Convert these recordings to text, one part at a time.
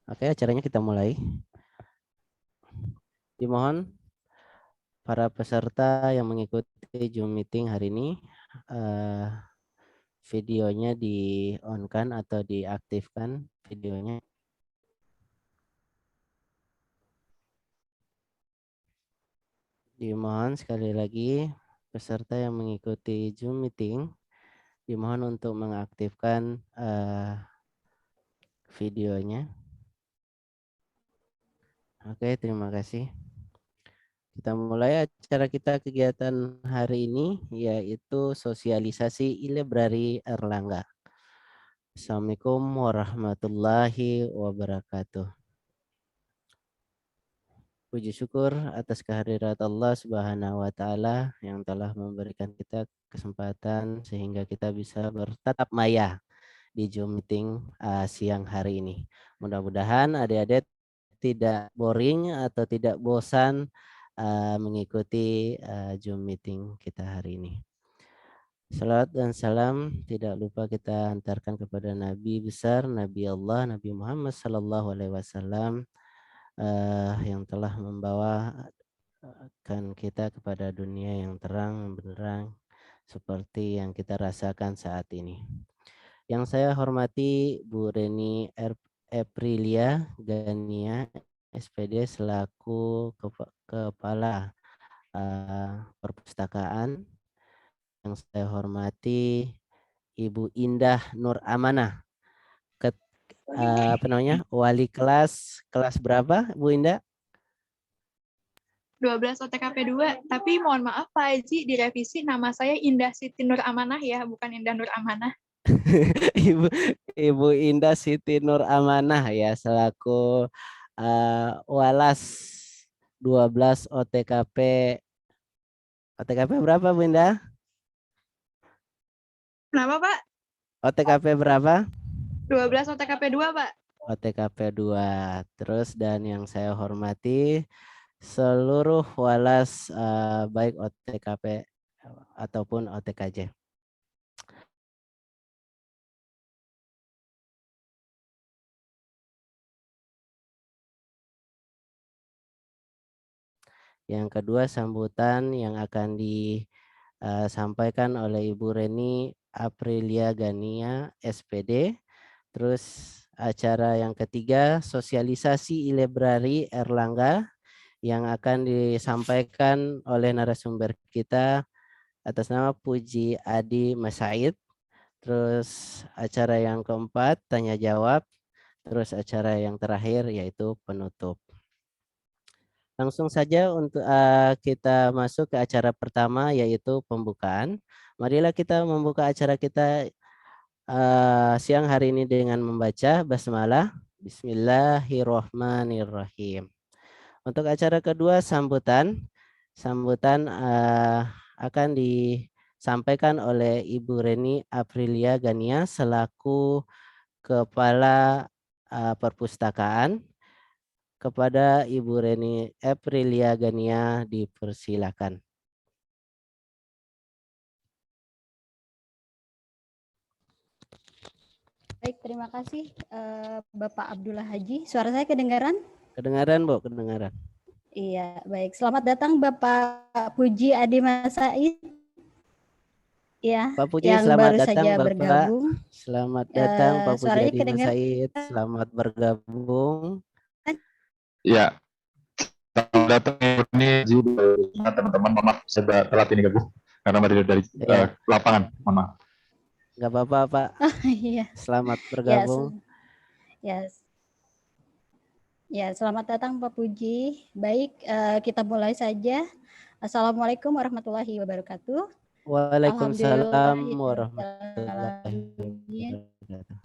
Oke, acaranya kita mulai. Dimohon para peserta yang mengikuti Zoom meeting hari ini videonya di-on-kan atau diaktifkan videonya. Dimohon sekali lagi peserta yang mengikuti Zoom meeting dimohon untuk mengaktifkan videonya. Oke, terima kasih. Kita mulai acara kita kegiatan hari ini yaitu sosialisasi e-library Erlangga. Assalamualaikum warahmatullahi wabarakatuh. Puji syukur atas kehadirat Allah Subhanahu wa taala yang telah memberikan kita kesempatan sehingga kita bisa bertatap maya di Zoom meeting siang hari ini. Mudah-mudahan adik-adik tidak boring atau tidak bosan mengikuti Zoom meeting kita hari ini. Salat dan salam tidak lupa kita hantarkan kepada Nabi besar, Nabi Allah, Nabi Muhammad Sallallahu Alaihi Wasallam yang telah membawakan kita kepada dunia yang terang benderang seperti yang kita rasakan saat ini. Yang saya hormati Bu Reni Aprilia Gania SPD selaku Kepala Perpustakaan. Yang saya hormati Ibu Indah Nur Amanah, wali kelas berapa Bu Indah? 12 OTKP 2, tapi mohon maaf Pak Haji, direvisi nama saya Indah Siti Nur Amanah ya, bukan Indah Nur Amanah. Ibu Indah Siti Nur Amanah ya selaku walas 12 OTKP. OTKP berapa Bu Indah? Kenapa Pak? OTKP berapa? 12 OTKP 2 Pak. OTKP 2. Terus dan yang saya hormati seluruh walas baik OTKP ataupun OTKJ. Yang kedua sambutan yang akan disampaikan oleh Ibu Reni Aprilia Gania SPD. Terus acara yang ketiga sosialisasi e-library Erlangga yang akan disampaikan oleh narasumber kita atas nama Puji Adi Masaid. Terus acara yang keempat tanya jawab. Terus acara yang terakhir yaitu penutup. Langsung saja untuk kita masuk ke acara pertama yaitu pembukaan. Marilah kita membuka acara kita siang hari ini dengan membaca basmalah. Bismillahirrohmanirrohim. Untuk acara kedua sambutan. Sambutan akan disampaikan oleh Ibu Reni Aprilia Gania selaku Kepala Perpustakaan. Kepada Ibu Reni Aprilia Gania dipersilakan. Baik, terima kasih Bapak Abdullah Haji. Suara saya kedengaran? Kedengaran, Bu, kedengaran. Iya, baik. Selamat datang Bapak Puji Adi Masaid. Ya, Pak Puji, yang selamat baru datang saja Bapak. bergabung. Selamat datang Pak Puji Suaranya Adi Masaid. Selamat bergabung. Ya, selamat datang ini teman-teman. Maaf, saya telat ini gabung karena dari lapangan. Mohon maaf. Gak apa-apa Pak. Oh, iya. Selamat bergabung. Ya, selamat datang Pak Puji. Baik, kita mulai saja. Assalamualaikum warahmatullahi wabarakatuh. Waalaikumsalam warahmatullahi wabarakatuh.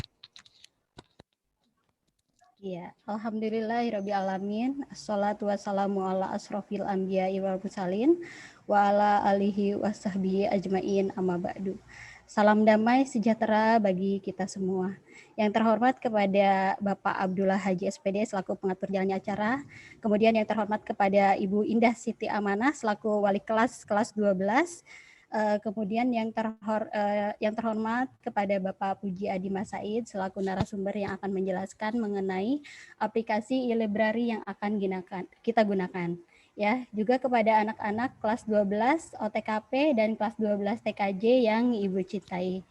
Ya, alhamdulillahirabbil alamin. Assalatu wassalamu ala asrofil anbiya'i wal mursalin wa ala alihi wasahbihi ajmain amma ba'du. Salam damai sejahtera bagi kita semua. Yang terhormat kepada Bapak Abdullah Haji SPD selaku pengatur jalannya acara. Kemudian yang terhormat kepada Ibu Indah Siti Amanah selaku wali kelas 12 Kemudian yang terhormat kepada Bapak Puji Adi Mas Said selaku narasumber yang akan menjelaskan mengenai aplikasi e-library yang akan kita gunakan. Ya, juga kepada anak-anak kelas 12 OTKP dan kelas 12 TKJ yang Ibu cintai.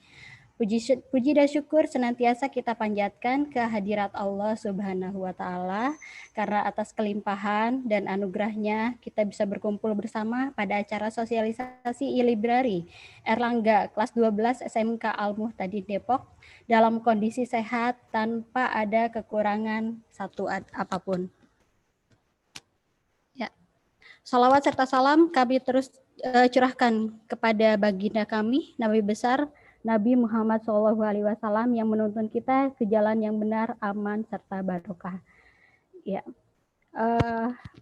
Puji dan syukur senantiasa kita panjatkan ke hadirat Allah Subhanahu wa Ta'ala, karena atas kelimpahan dan anugerahnya kita bisa berkumpul bersama pada acara sosialisasi e-library Erlangga kelas 12 SMK Al-Muhtadin Depok dalam kondisi sehat tanpa ada kekurangan satu apapun. Ya. Salawat serta salam kami terus curahkan kepada baginda kami, Nabi besar Nabi Muhammad SAW yang menuntun kita ke jalan yang benar, aman, serta barokah. Ya.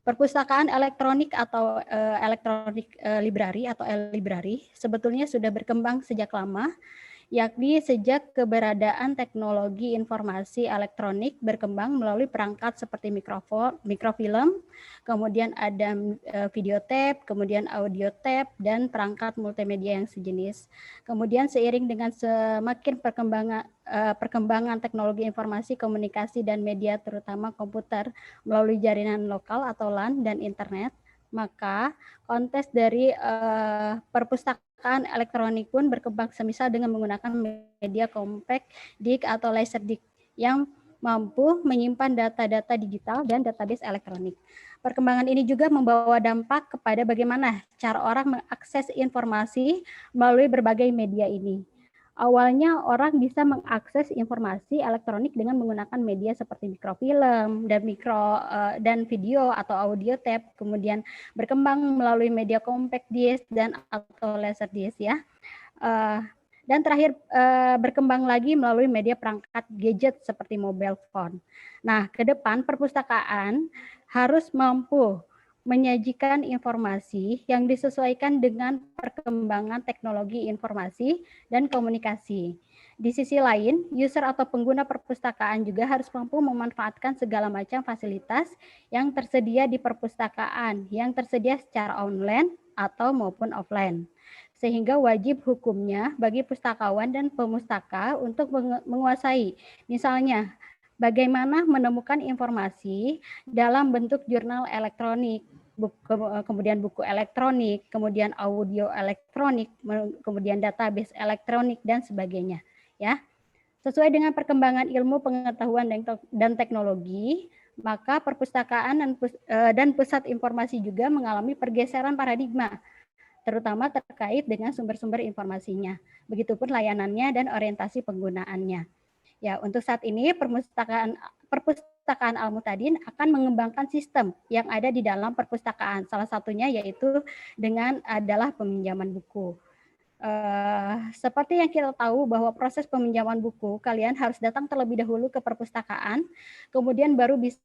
Perpustakaan elektronik atau elektronik library atau e-library sebetulnya sudah berkembang sejak lama, yakni sejak keberadaan teknologi informasi elektronik berkembang melalui perangkat seperti mikrofilm, kemudian ada video tape, kemudian audio tape, dan perangkat multimedia yang sejenis. Kemudian seiring dengan semakin perkembangan teknologi informasi, komunikasi, dan media terutama komputer melalui jaringan lokal atau LAN dan internet, maka kontes dari perpustakaan elektronik pun berkembang semisal dengan menggunakan media compact disc atau laserdisc yang mampu menyimpan data-data digital dan database elektronik. Perkembangan ini juga membawa dampak kepada bagaimana cara orang mengakses informasi melalui berbagai media ini. Awalnya orang bisa mengakses informasi elektronik dengan menggunakan media seperti mikrofilm dan video atau audio tape, kemudian berkembang melalui media compact disc dan atau laserdisc ya. Dan terakhir berkembang lagi melalui media perangkat gadget seperti mobile phone. Nah, ke depan perpustakaan harus mampu menyajikan informasi yang disesuaikan dengan perkembangan teknologi informasi dan komunikasi. Di sisi lain, user atau pengguna perpustakaan juga harus mampu memanfaatkan segala macam fasilitas yang tersedia di perpustakaan, yang tersedia secara online atau maupun offline. Sehingga wajib hukumnya bagi pustakawan dan pemustaka untuk menguasai, misalnya, bagaimana menemukan informasi dalam bentuk jurnal elektronik, kemudian buku elektronik, kemudian audio elektronik, kemudian database elektronik, dan sebagainya. Ya, sesuai dengan perkembangan ilmu pengetahuan dan teknologi, maka perpustakaan dan pusat informasi juga mengalami pergeseran paradigma, terutama terkait dengan sumber-sumber informasinya. Begitupun layanannya dan orientasi penggunaannya. Ya, untuk saat ini perpustakaan Al-Muhtadin akan mengembangkan sistem yang ada di dalam perpustakaan. Salah satunya yaitu dengan adalah peminjaman buku. Seperti yang kita tahu bahwa proses peminjaman buku, kalian harus datang terlebih dahulu ke perpustakaan, kemudian baru bisa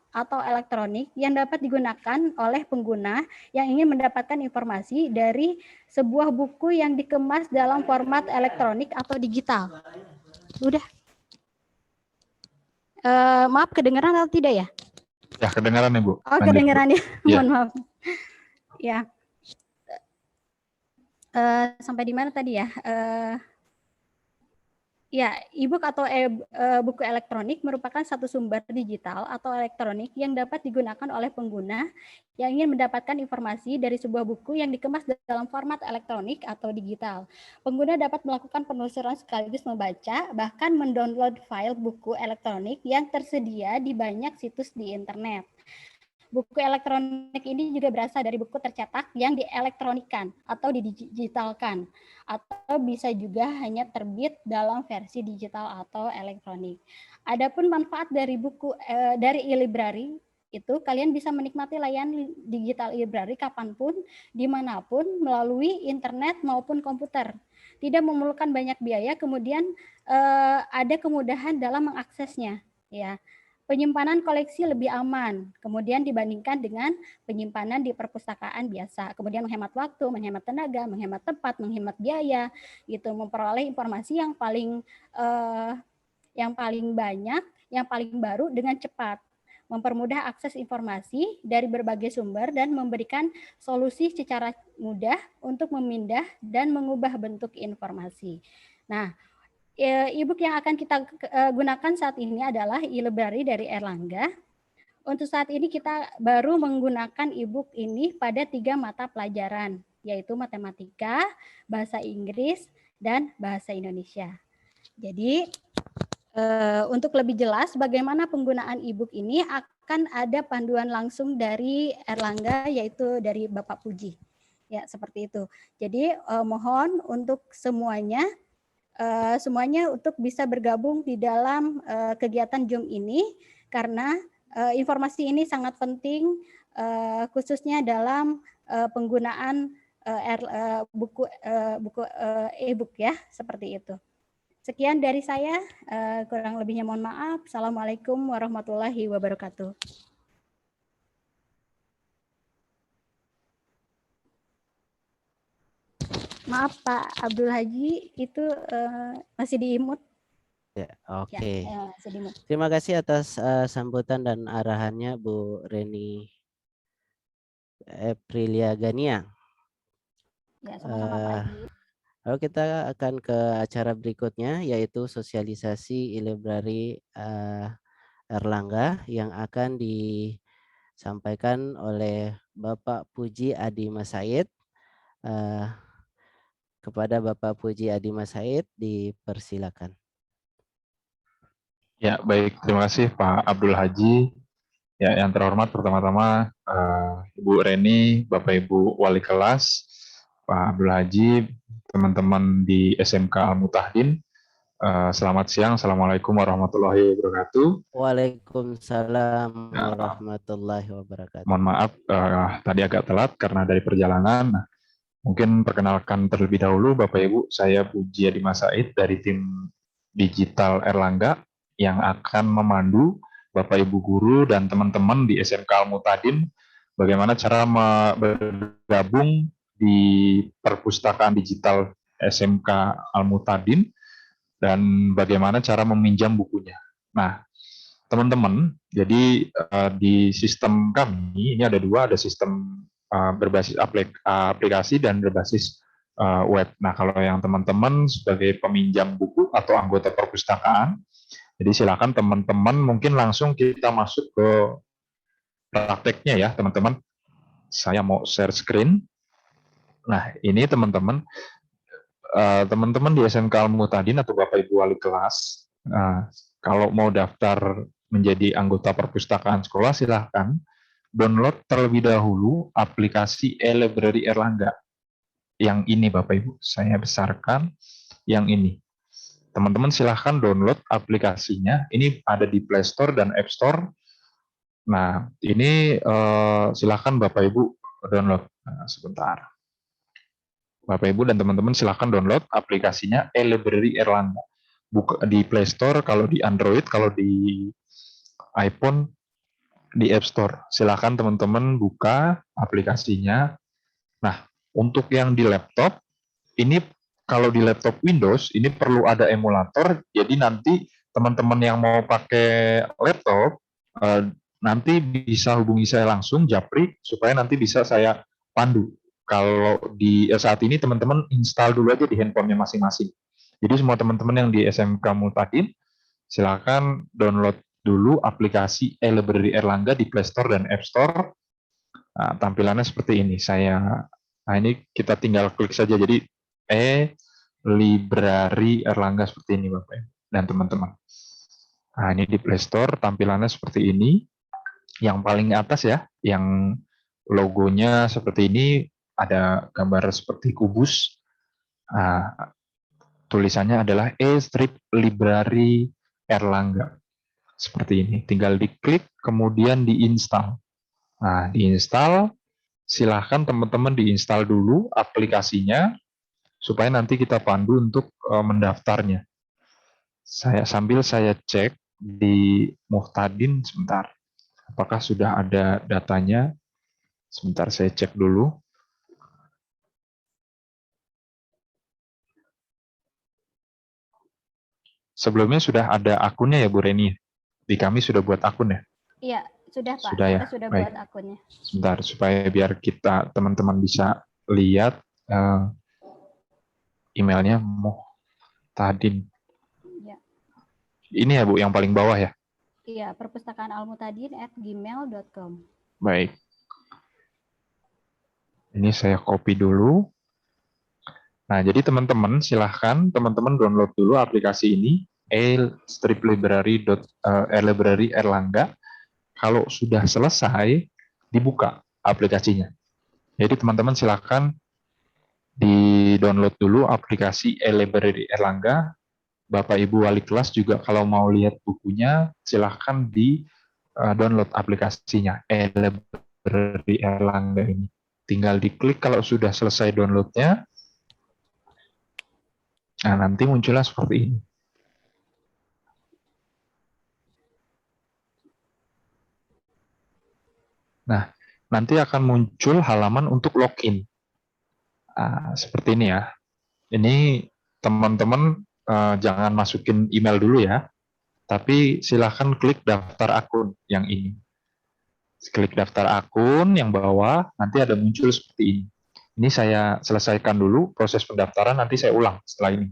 atau elektronik yang dapat digunakan oleh pengguna yang ingin mendapatkan informasi dari sebuah buku yang dikemas dalam format elektronik atau digital. Udah. Maaf, kedengaran atau tidak ya? Ya, kedengaran Ibu. Oh, kedengaran ya. Mohon maaf. Ya. Sampai di mana tadi ya? Ya, e-book atau buku elektronik merupakan satu sumber digital atau elektronik yang dapat digunakan oleh pengguna yang ingin mendapatkan informasi dari sebuah buku yang dikemas dalam format elektronik atau digital. Pengguna dapat melakukan penelusuran sekaligus membaca, bahkan mendownload file buku elektronik yang tersedia di banyak situs di internet. Buku elektronik ini juga berasal dari buku tercetak yang dielektronikan atau didigitalkan, atau bisa juga hanya terbit dalam versi digital atau elektronik. Adapun manfaat dari buku dari e-library itu, kalian bisa menikmati layanan digital e-library kapanpun, dimanapun, melalui internet maupun komputer. Tidak memerlukan banyak biaya, kemudian ada kemudahan dalam mengaksesnya. Ya. penyimpanan koleksi lebih aman, kemudian dibandingkan dengan penyimpanan di perpustakaan biasa. Kemudian menghemat waktu, menghemat tenaga, menghemat tempat, menghemat biaya, gitu, memperoleh informasi yang paling banyak, yang paling baru dengan cepat, mempermudah akses informasi dari berbagai sumber dan memberikan solusi secara mudah untuk memindah dan mengubah bentuk informasi. Nah, e-book yang akan kita gunakan saat ini adalah e-library dari Erlangga. Untuk saat ini kita baru menggunakan e-book ini pada 3 mata pelajaran, yaitu matematika, bahasa Inggris, dan bahasa Indonesia. Jadi untuk lebih jelas bagaimana penggunaan e-book ini akan ada panduan langsung dari Erlangga, yaitu dari Bapak Puji. Ya, seperti itu. Jadi mohon untuk semuanya untuk bisa bergabung di dalam kegiatan Zoom ini, karena informasi ini sangat penting, khususnya dalam penggunaan buku e-book ya, seperti itu. Sekian dari saya, kurang lebihnya mohon maaf. Assalamualaikum warahmatullahi wabarakatuh. Maaf Pak Abdul Haji, itu masih di-mute. Ya, oke. Ya, masih di-mute. Terima kasih atas sambutan dan arahannya Bu Reni Aprilia Gania. Ya, sama-sama Pak Haji. Lalu kita akan ke acara berikutnya, yaitu sosialisasi e-library Erlangga yang akan disampaikan oleh Bapak Puji Adi Masaid. Kepada Bapak Puji Adi Masaid, dipersilakan. Ya, baik. Terima kasih Pak Abdul Haji. Ya, yang terhormat pertama-tama Ibu Reni, Bapak Ibu Wali Kelas, Pak Abdul Haji, teman-teman di SMK Al-Mutahdin. Selamat siang. Assalamualaikum warahmatullahi wabarakatuh. Waalaikumsalam warahmatullahi wabarakatuh. Mohon maaf, tadi agak telat karena dari perjalanan. Mungkin perkenalkan terlebih dahulu Bapak Ibu, saya Puji Adi Masaid dari tim Digital Erlangga yang akan memandu Bapak Ibu guru dan teman-teman di SMK Al-Mutahdin bagaimana cara bergabung di perpustakaan digital SMK Al-Mutahdin dan bagaimana cara meminjam bukunya. Nah, teman-teman, jadi di sistem kami ini ada dua, ada sistem berbasis aplikasi dan berbasis web. Nah, kalau yang teman-teman sebagai peminjam buku atau anggota perpustakaan, jadi silakan teman-teman mungkin langsung kita masuk ke prakteknya ya, teman-teman. Saya mau share screen. Nah, ini teman-teman di SMK Al-Mutahdin atau Bapak Ibu Wali Kelas, kalau mau daftar menjadi anggota perpustakaan sekolah, silahkan download terlebih dahulu aplikasi e-library Erlangga. Yang ini Bapak Ibu, saya besarkan yang ini. Teman-teman silahkan download aplikasinya. Ini ada di Play Store dan App Store. Nah, ini silahkan Bapak Ibu download. Nah, sebentar. Bapak Ibu dan teman-teman silahkan download aplikasinya e-library Erlangga. Di Play Store, kalau di Android, kalau di iPhone, di App Store. Silakan teman-teman buka aplikasinya. Nah, untuk yang di laptop, ini kalau di laptop Windows, ini perlu ada emulator. Jadi nanti teman-teman yang mau pakai laptop, nanti bisa hubungi saya langsung, Japri, supaya nanti bisa saya pandu. Kalau di saat ini teman-teman install dulu aja di handphonenya masing-masing. Jadi semua teman-teman yang di SMK Mutahdin, silakan download dulu aplikasi e-library Erlangga di Play Store dan App Store. Nah, tampilannya seperti ini. Nah ini kita tinggal klik saja. Jadi e-library Erlangga seperti ini Bapak dan teman-teman. Nah ini di Play Store tampilannya seperti ini. Yang paling atas ya, yang logonya seperti ini, ada gambar seperti kubus. Nah, tulisannya adalah e-strip library Erlangga. Seperti ini, tinggal diklik, kemudian diinstal. Nah, diinstal, silahkan teman-teman diinstal dulu aplikasinya, supaya nanti kita pandu untuk mendaftarnya. Sambil saya cek, di Muhtadin sebentar. Apakah sudah ada datanya? Sebentar saya cek dulu. Sebelumnya sudah ada akunnya ya Bu Reni? Di kami sudah buat akun ya? Iya, sudah Pak. Sudah ya? Kita sudah Baik. buat akunnya. Sebentar, supaya biar kita teman-teman bisa lihat emailnya Muhtadin. Ya. Ini ya Bu, yang paling bawah ya? Iya, perpustakaanalmutadin@gmail.com. Baik. Ini saya copy dulu. Nah, jadi teman-teman silahkan teman-teman download dulu aplikasi ini, library Erlangga. Kalau sudah selesai, dibuka aplikasinya. Jadi teman-teman silahkan di-download dulu aplikasi library Erlangga. Bapak Ibu wali kelas juga kalau mau lihat bukunya, silahkan di-download aplikasinya, library Erlangga ini. Tinggal diklik kalau sudah selesai downloadnya. Nah, nanti muncullah seperti ini. Nah, nanti akan muncul halaman untuk login. Seperti ini ya. Ini teman-teman jangan masukin email dulu ya, tapi silahkan klik daftar akun yang ini. Klik daftar akun yang bawah, nanti ada muncul seperti ini. Ini saya selesaikan dulu proses pendaftaran, nanti saya ulang setelah ini.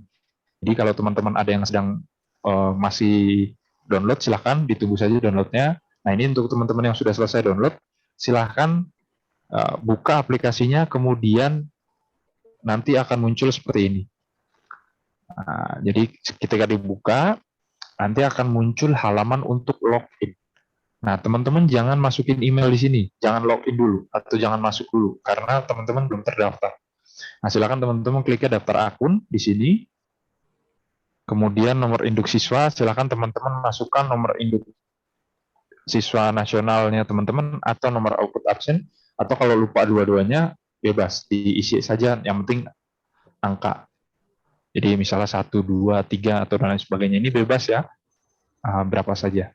Jadi kalau teman-teman ada yang sedang masih download, silahkan ditunggu saja downloadnya. Nah, ini untuk teman-teman yang sudah selesai download, silahkan buka aplikasinya, kemudian nanti akan muncul seperti ini. Nah, jadi ketika dibuka, nanti akan muncul halaman untuk login. Nah, teman-teman jangan masukin email di sini, jangan login dulu, atau jangan masuk dulu, karena teman-teman belum terdaftar. Nah, silakan teman-teman kliknya daftar akun di sini, kemudian nomor induk siswa, silakan teman-teman masukkan nomor induk siswa nasionalnya teman-teman, atau nomor output absen, atau kalau lupa dua-duanya, bebas, diisi saja, yang penting angka. Jadi misalnya 1, 2, 3, atau dan lain sebagainya, ini bebas ya, berapa saja.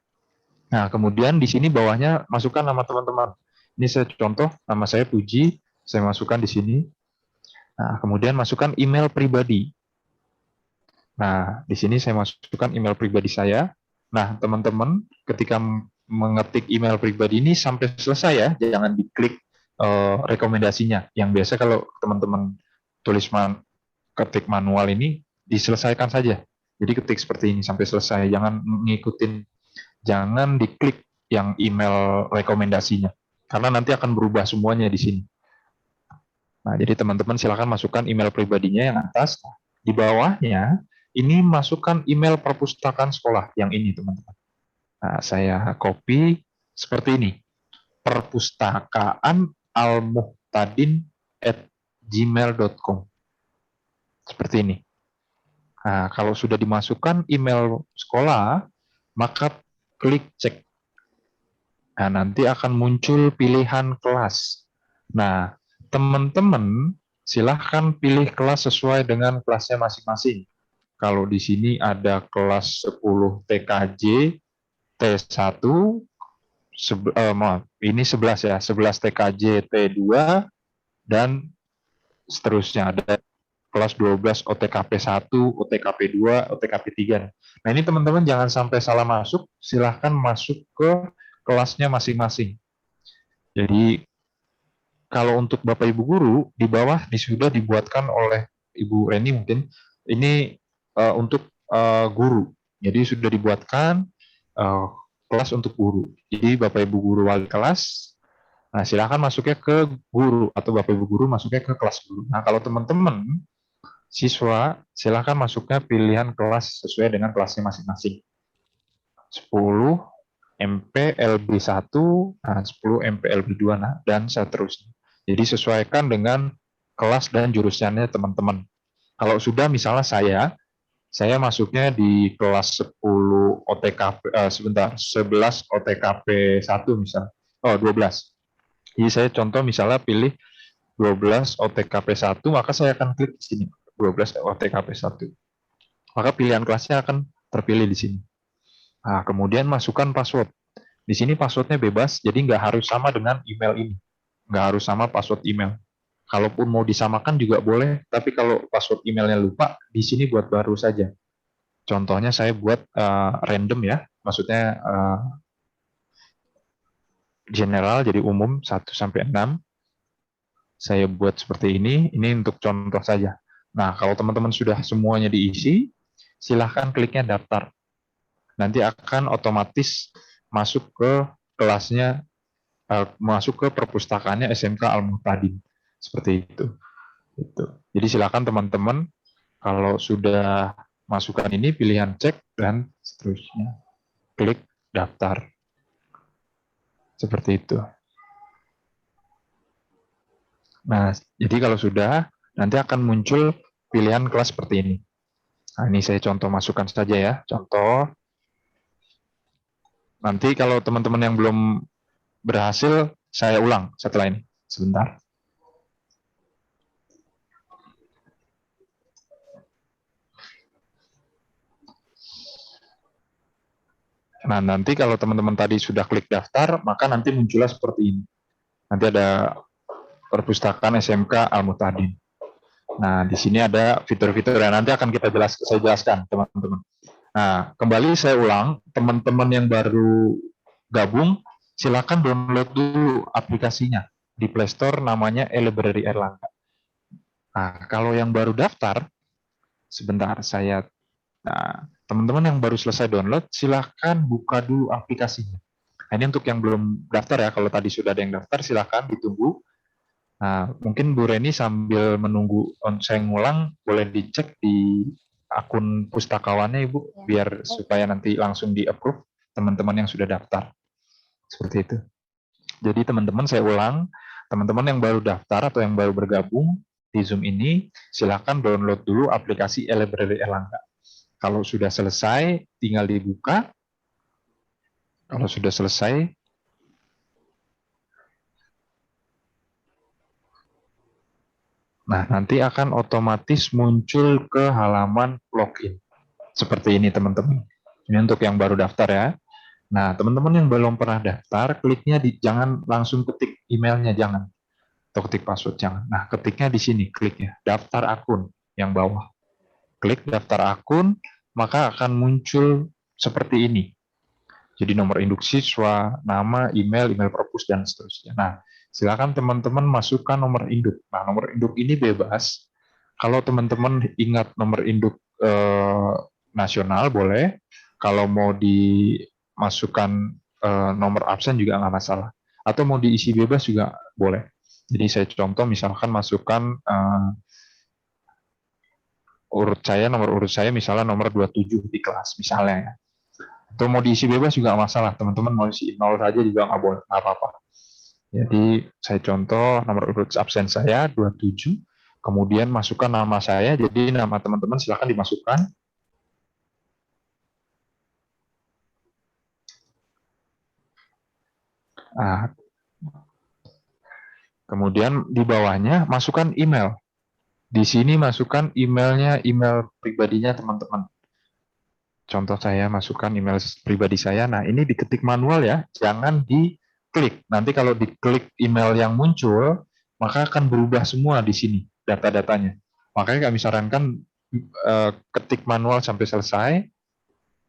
Nah, kemudian di sini bawahnya masukkan nama teman-teman. Ini saya contoh, nama saya Puji, saya masukkan di sini. Nah, kemudian masukkan email pribadi. Nah, di sini saya masukkan email pribadi saya. Nah, teman-teman, ketika mengetik email pribadi ini sampai selesai ya, jangan diklik rekomendasinya. Yang biasa kalau teman-teman tulis ketik manual ini, diselesaikan saja. Jadi ketik seperti ini sampai selesai, jangan diklik yang email rekomendasinya, karena nanti akan berubah semuanya di sini. Nah, jadi teman-teman silakan masukkan email pribadinya yang atas. Di bawahnya, ini masukkan email perpustakaan sekolah, yang ini teman-teman. Nah, saya copy seperti ini, perpustakaanalmuhtadin@gmail.com. Seperti ini. Nah, kalau sudah dimasukkan email sekolah, maka klik cek. Nah, nanti akan muncul pilihan kelas. Nah, teman-teman silahkan pilih kelas sesuai dengan kelasnya masing-masing. Kalau di sini ada kelas 10 TKJ, T1, ini 11 ya, 11 TKJ T2, dan seterusnya. Ada kelas 12 OTKP 1, OTKP 2, OTKP 3. Nah, ini teman-teman jangan sampai salah masuk, silahkan masuk ke kelasnya masing-masing. Jadi, kalau untuk Bapak Ibu Guru, di bawah sudah dibuatkan oleh Ibu Reni mungkin, ini untuk guru. Jadi, sudah dibuatkan kelas untuk guru. Jadi, Bapak Ibu Guru wali kelas, nah silahkan masuknya ke guru, atau Bapak Ibu Guru masuknya ke kelas guru. Nah, kalau teman-teman siswa, silahkan masuknya pilihan kelas sesuai dengan kelasnya masing-masing. 10 MPLB1, 10 MPLB2, dan seterusnya. Jadi sesuaikan dengan kelas dan jurusannya teman-teman. Kalau sudah misalnya saya masuknya di kelas 10 OTKP, 11 OTKP 1 misalnya, 12. Jadi saya contoh misalnya pilih 12 OTKP 1, maka saya akan klik di sini, 12 OTKP 1. Maka pilihan kelasnya akan terpilih di sini. Nah, kemudian masukkan password. Di sini passwordnya bebas, jadi nggak harus sama dengan email ini. Nggak harus sama password email. Kalaupun mau disamakan juga boleh, tapi kalau password emailnya lupa, di sini buat baru saja. Contohnya saya buat random ya, maksudnya general, jadi umum 1 sampai 6. Saya buat seperti ini untuk contoh saja. Nah, kalau teman-teman sudah semuanya diisi, silahkan kliknya daftar. Nanti akan otomatis masuk ke kelasnya, masuk ke perpustakaannya SMK Al-Muhtadin. Seperti itu. Jadi silakan teman-teman, kalau sudah masukkan ini, pilihan cek, dan seterusnya. Klik daftar. Seperti itu. Nah, jadi kalau sudah, nanti akan muncul pilihan kelas seperti ini. Nah, ini saya contoh masukkan saja ya. Contoh. Nanti kalau teman-teman yang belum berhasil, saya ulang setelah ini. Sebentar. Nah, nanti kalau teman-teman tadi sudah klik daftar, maka nanti muncullah seperti ini. Nanti ada perpustakaan SMK Al-Muhtadin. Nah, di sini ada fitur-fitur yang nanti akan saya jelaskan, teman-teman. Nah, kembali saya ulang, teman-teman yang baru gabung, silakan download dulu aplikasinya. Di Play Store namanya e-Library Erlangga. Nah, kalau yang baru daftar, sebentar saya... Nah, teman-teman yang baru selesai download, silahkan buka dulu aplikasinya. Nah, ini untuk yang belum daftar ya, kalau tadi sudah ada yang daftar, silahkan ditunggu. Nah, mungkin Bu Reni sambil menunggu saya ngulang, boleh dicek di akun pustakawannya Ibu, biar supaya nanti langsung di-approve teman-teman yang sudah daftar. Seperti itu. Jadi teman-teman saya ulang, teman-teman yang baru daftar atau yang baru bergabung di Zoom ini, silahkan download dulu aplikasi e-Library Erlangga. Kalau sudah selesai, tinggal dibuka. Kalau sudah selesai, nah nanti akan otomatis muncul ke halaman login. Seperti ini teman-teman. Ini untuk yang baru daftar ya. Nah teman-teman yang belum pernah daftar, kliknya jangan langsung ketik emailnya, jangan. Atau ketik password, jangan. Nah ketiknya di sini, kliknya daftar akun yang bawah. Klik daftar akun, maka akan muncul seperti ini. Jadi nomor induk siswa, nama, email perpus, dan seterusnya. Nah, silakan teman-teman masukkan nomor induk. Nah, nomor induk ini bebas. Kalau teman-teman ingat nomor induk nasional, boleh. Kalau mau dimasukkan nomor absen juga nggak masalah. Atau mau diisi bebas juga boleh. Jadi saya contoh, misalkan masukkan nomor urut saya misalnya nomor 27 di kelas, misalnya ya. Atau mau diisi bebas juga nggak masalah, teman-teman mau isi 0 saja juga nggak boleh, nggak apa-apa. Jadi saya contoh nomor urut absen saya 27, kemudian masukkan nama saya, jadi nama teman-teman silakan dimasukkan. Nah, kemudian di bawahnya masukkan email. Di sini masukkan emailnya, email pribadinya teman-teman. Contoh saya masukkan email pribadi saya. Nah, ini diketik manual ya, jangan diklik. Nanti kalau diklik email yang muncul, maka akan berubah semua di sini data-datanya. Makanya kami sarankan ketik manual sampai selesai.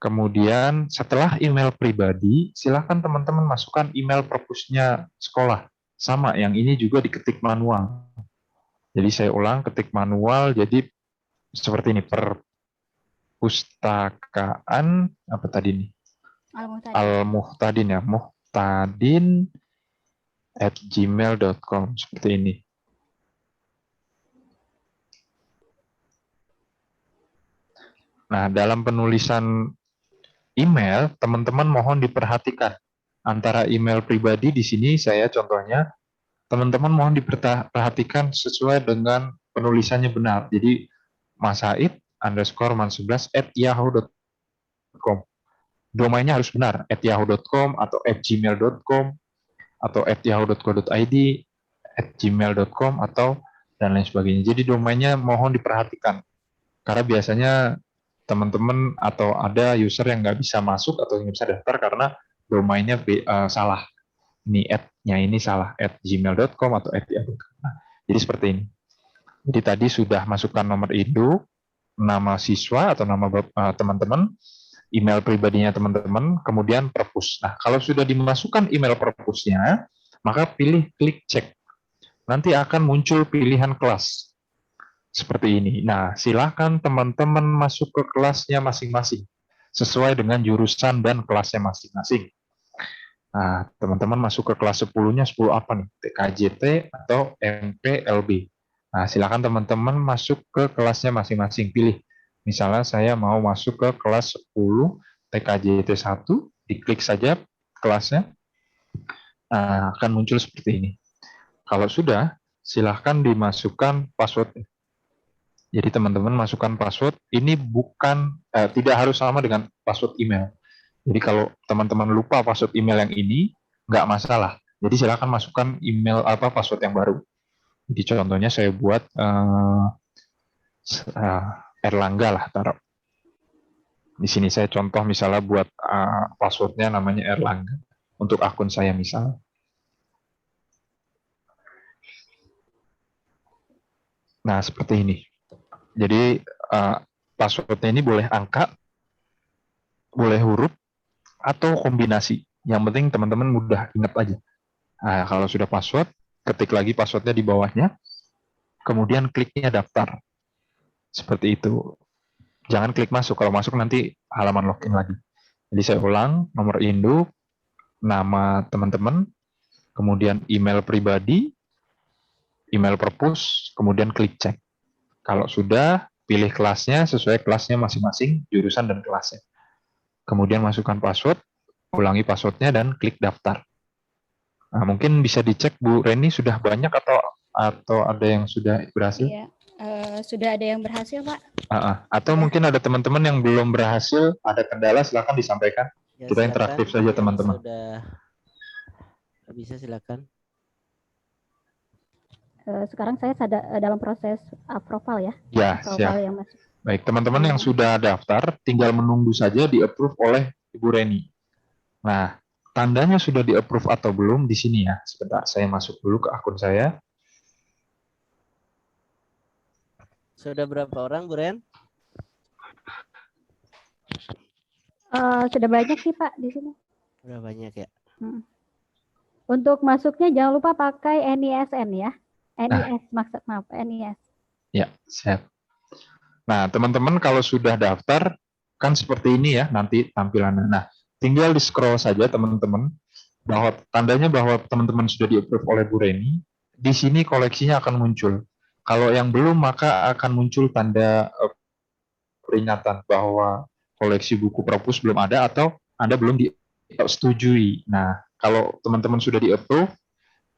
Kemudian setelah email pribadi, silakan teman-teman masukkan email perpusnya sekolah. Sama, yang ini juga diketik manual. Jadi saya ulang, ketik manual, jadi seperti ini, perpustakaan apa tadi nih? Al-Muhtadin ya, muhtadin@gmail.com, seperti ini. Nah, dalam penulisan email, teman-teman mohon diperhatikan antara email pribadi di sini saya contohnya, teman-teman mohon diperhatikan sesuai dengan penulisannya benar. Jadi masaid_man11@yahoo.com. Domainnya harus benar, @yahoo.com atau @gmail.com atau @yahoo.co.id, @gmail.com atau dan lain sebagainya. Jadi domainnya mohon diperhatikan. Karena biasanya teman-teman atau ada user yang nggak bisa masuk atau nggak bisa daftar karena domainnya salah. Ini @-nya ini salah, @gmail.com atau @yahoo.com. Nah, jadi seperti ini. Jadi tadi sudah masukkan nomor induk, nama siswa atau nama teman-teman, email pribadinya teman-teman, kemudian perpus. Nah, kalau sudah dimasukkan email perpusnya, maka pilih klik cek. Nanti akan muncul pilihan kelas. Seperti ini. Nah, silakan teman-teman masuk ke kelasnya masing-masing. Sesuai dengan jurusan dan kelasnya masing-masing. Nah, teman-teman masuk ke kelas 10-nya 10 apa nih? TKJT atau MPLB. Nah, silakan teman-teman masuk ke kelasnya masing-masing. Pilih. Misalnya saya mau masuk ke kelas 10 TKJT 1, diklik saja kelasnya. Nah, akan muncul seperti ini. Kalau sudah, silahkan dimasukkan password. Jadi teman-teman masukkan password. Ini bukan tidak harus sama dengan password email. Jadi kalau teman-teman lupa password email yang ini, nggak masalah. Jadi silakan masukkan email password yang baru. Jadi contohnya saya buat Erlangga lah, taruh. Di sini saya contoh misalnya buat passwordnya namanya Erlangga untuk akun saya misalnya. Nah seperti ini. Jadi passwordnya ini boleh angka, boleh huruf, atau kombinasi. Yang penting teman-teman mudah ingat aja. Nah, kalau sudah password, ketik lagi passwordnya di bawahnya, kemudian kliknya daftar. Seperti itu. Jangan klik masuk, kalau masuk nanti halaman login lagi. Jadi saya ulang, nomor induk, nama teman-teman, kemudian email pribadi, email perpus, kemudian klik cek. Kalau sudah, pilih kelasnya sesuai kelasnya masing-masing, jurusan dan kelasnya. Kemudian masukkan password, ulangi passwordnya, dan klik daftar. Nah, mungkin bisa dicek Bu Reni sudah banyak atau ada yang sudah berhasil? Iya, sudah ada yang berhasil, Pak. Atau mungkin ada teman-teman yang belum berhasil, ada kendala, silakan disampaikan. Ya, Kita silakan. interaktif saja teman-teman. Sudah bisa silakan. Sekarang saya dalam proses approval ya. Ya, Approval siap. yang masuk. Baik, teman-teman yang sudah daftar, tinggal menunggu saja di-approve oleh Ibu Reni. Nah, tandanya sudah di-approve atau belum di sini ya. Sebentar, saya masuk dulu ke akun saya. Sudah berapa orang, Bu Ren? Sudah banyak sih Pak di sini. Sudah banyak ya. Untuk masuknya jangan lupa pakai NISN ya. NIS maaf NIS. Ya, siap. Nah, teman-teman kalau sudah daftar, kan seperti ini ya nanti tampilannya. Nah, tinggal di-scroll saja teman-teman, bahwa tandanya bahwa teman-teman sudah di-approve oleh Bu Reni, di sini koleksinya akan muncul. Kalau yang belum, maka akan muncul tanda peringatan bahwa koleksi buku perpus belum ada atau Anda belum disetujui. Nah, kalau teman-teman sudah di-approve,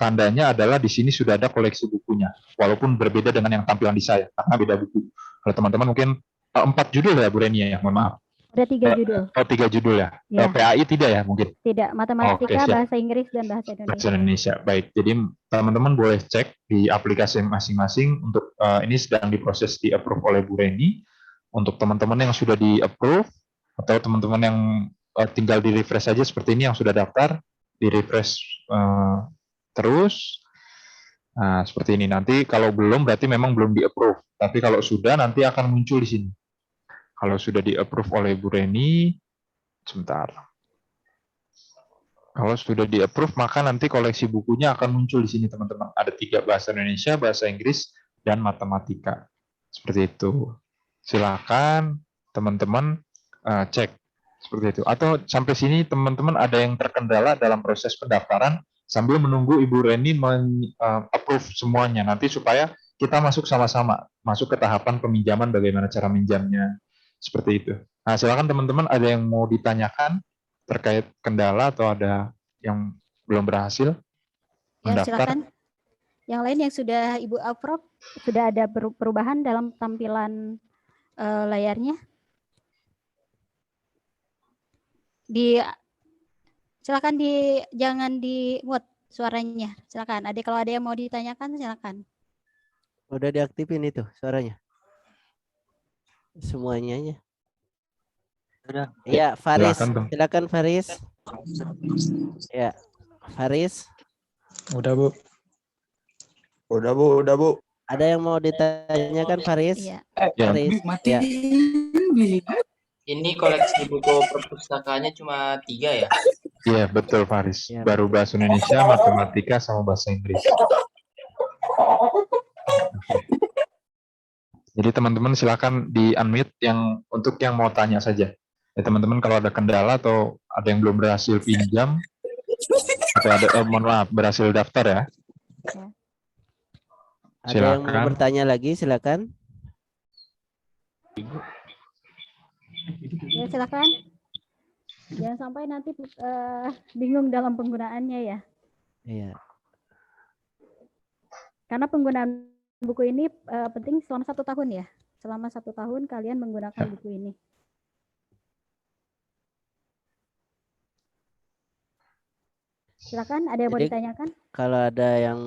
tandanya adalah di sini sudah ada koleksi bukunya, walaupun berbeda dengan yang tampilan di saya, karena beda buku. Kalau teman-teman mungkin 4 judul ya Bu Reni ya, mohon maaf. Ada 3 judul. 3 judul ya. Ya. PAI tidak ya mungkin? Tidak, matematika, bahasa Inggris, dan bahasa Indonesia. Bahasa Indonesia, baik. Jadi teman-teman boleh cek di aplikasi masing-masing untuk ini sedang diproses di-approve oleh Bu Reni. Untuk teman-teman yang sudah di-approve, atau teman-teman yang tinggal di-refresh saja seperti ini yang sudah daftar, di-refresh terus. Nah, seperti ini. Nanti kalau belum berarti memang belum di-approve. Tapi kalau sudah nanti akan muncul di sini. Kalau sudah di-approve oleh Bu Reni, sebentar. Kalau sudah di-approve maka nanti koleksi bukunya akan muncul di sini teman-teman. Ada 3, bahasa Indonesia, bahasa Inggris, dan matematika. Seperti itu. Silakan teman-teman cek. Seperti itu. Atau sampai sini teman-teman ada yang terkendala dalam proses pendaftaran, sambil menunggu Ibu Reni approve semuanya nanti supaya kita masuk sama-sama, masuk ke tahapan peminjaman, bagaimana cara minjamnya, seperti itu. Nah, silakan teman-teman ada yang mau ditanyakan terkait kendala atau ada yang belum berhasil mendaftar? Silakan. Yang lain yang sudah Ibu approve, sudah ada perubahan dalam tampilan layarnya? Silakan jangan di mute suaranya. Silakan. Kalau ada yang mau ditanyakan, silakan. Udah diaktifin itu suaranya? Semuanya aja. Ya, Faris. Silakan, Bang. Silakan Faris. Ya, Faris. Udah, Bu. Ada yang mau ditanyakan Faris? Iya. Ya, Faris. Ya. Ini koleksi buku perpustakaannya cuma 3 ya? iya betul Faris. Ya, Baru bahasa Indonesia, matematika, sama bahasa Inggris. Jadi teman-teman silakan di unmute untuk yang mau tanya saja. Ya teman-teman kalau ada kendala atau ada yang belum berhasil pinjam atau mohon maaf berhasil daftar ya. Ada yang mau Silakan. bertanya lagi, silakan. Ya, silakan. Jangan sampai nanti bingung dalam penggunaannya ya. Iya. Karena penggunaan buku ini penting selama 1 tahun ya. Selama 1 tahun kalian menggunakan buku ini. Silakan, ada yang mau Jadi, ditanyakan? kalau ada yang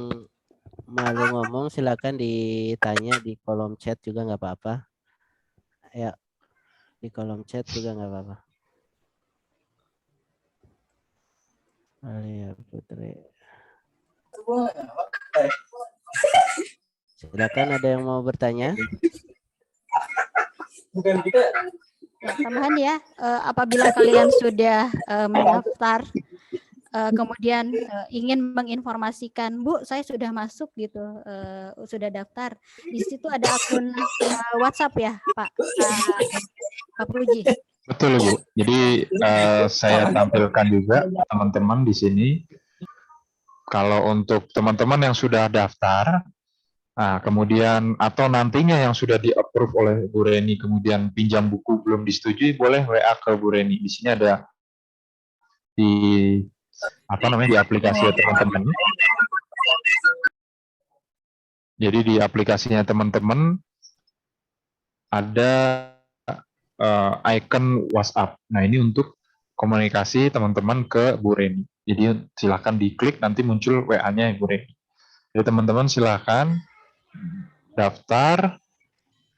malu ngomong, silakan ditanya di kolom chat juga nggak apa-apa. Ya, di kolom chat juga nggak apa-apa. Alia Putri. Silakan, ada yang mau bertanya? Ya, tambahan ya, apabila kalian sudah mendaftar, kemudian ingin menginformasikan, Bu, saya sudah masuk gitu, sudah daftar. Di situ ada akun WhatsApp ya, Pak Puji. Betul Bu. Jadi saya tampilkan juga teman-teman di sini. Kalau untuk teman-teman yang sudah daftar, nah, kemudian atau nantinya yang sudah di-approve oleh Bu Reni, kemudian pinjam buku belum disetujui, boleh WA ke Bu Reni. Di sini ada di di aplikasi teman-teman. Jadi di aplikasinya teman-teman ada icon WhatsApp. Nah, ini untuk komunikasi teman-teman ke Bu Reni. Jadi silakan diklik, nanti muncul WA-nya Bu Reni. Jadi teman-teman silakan daftar.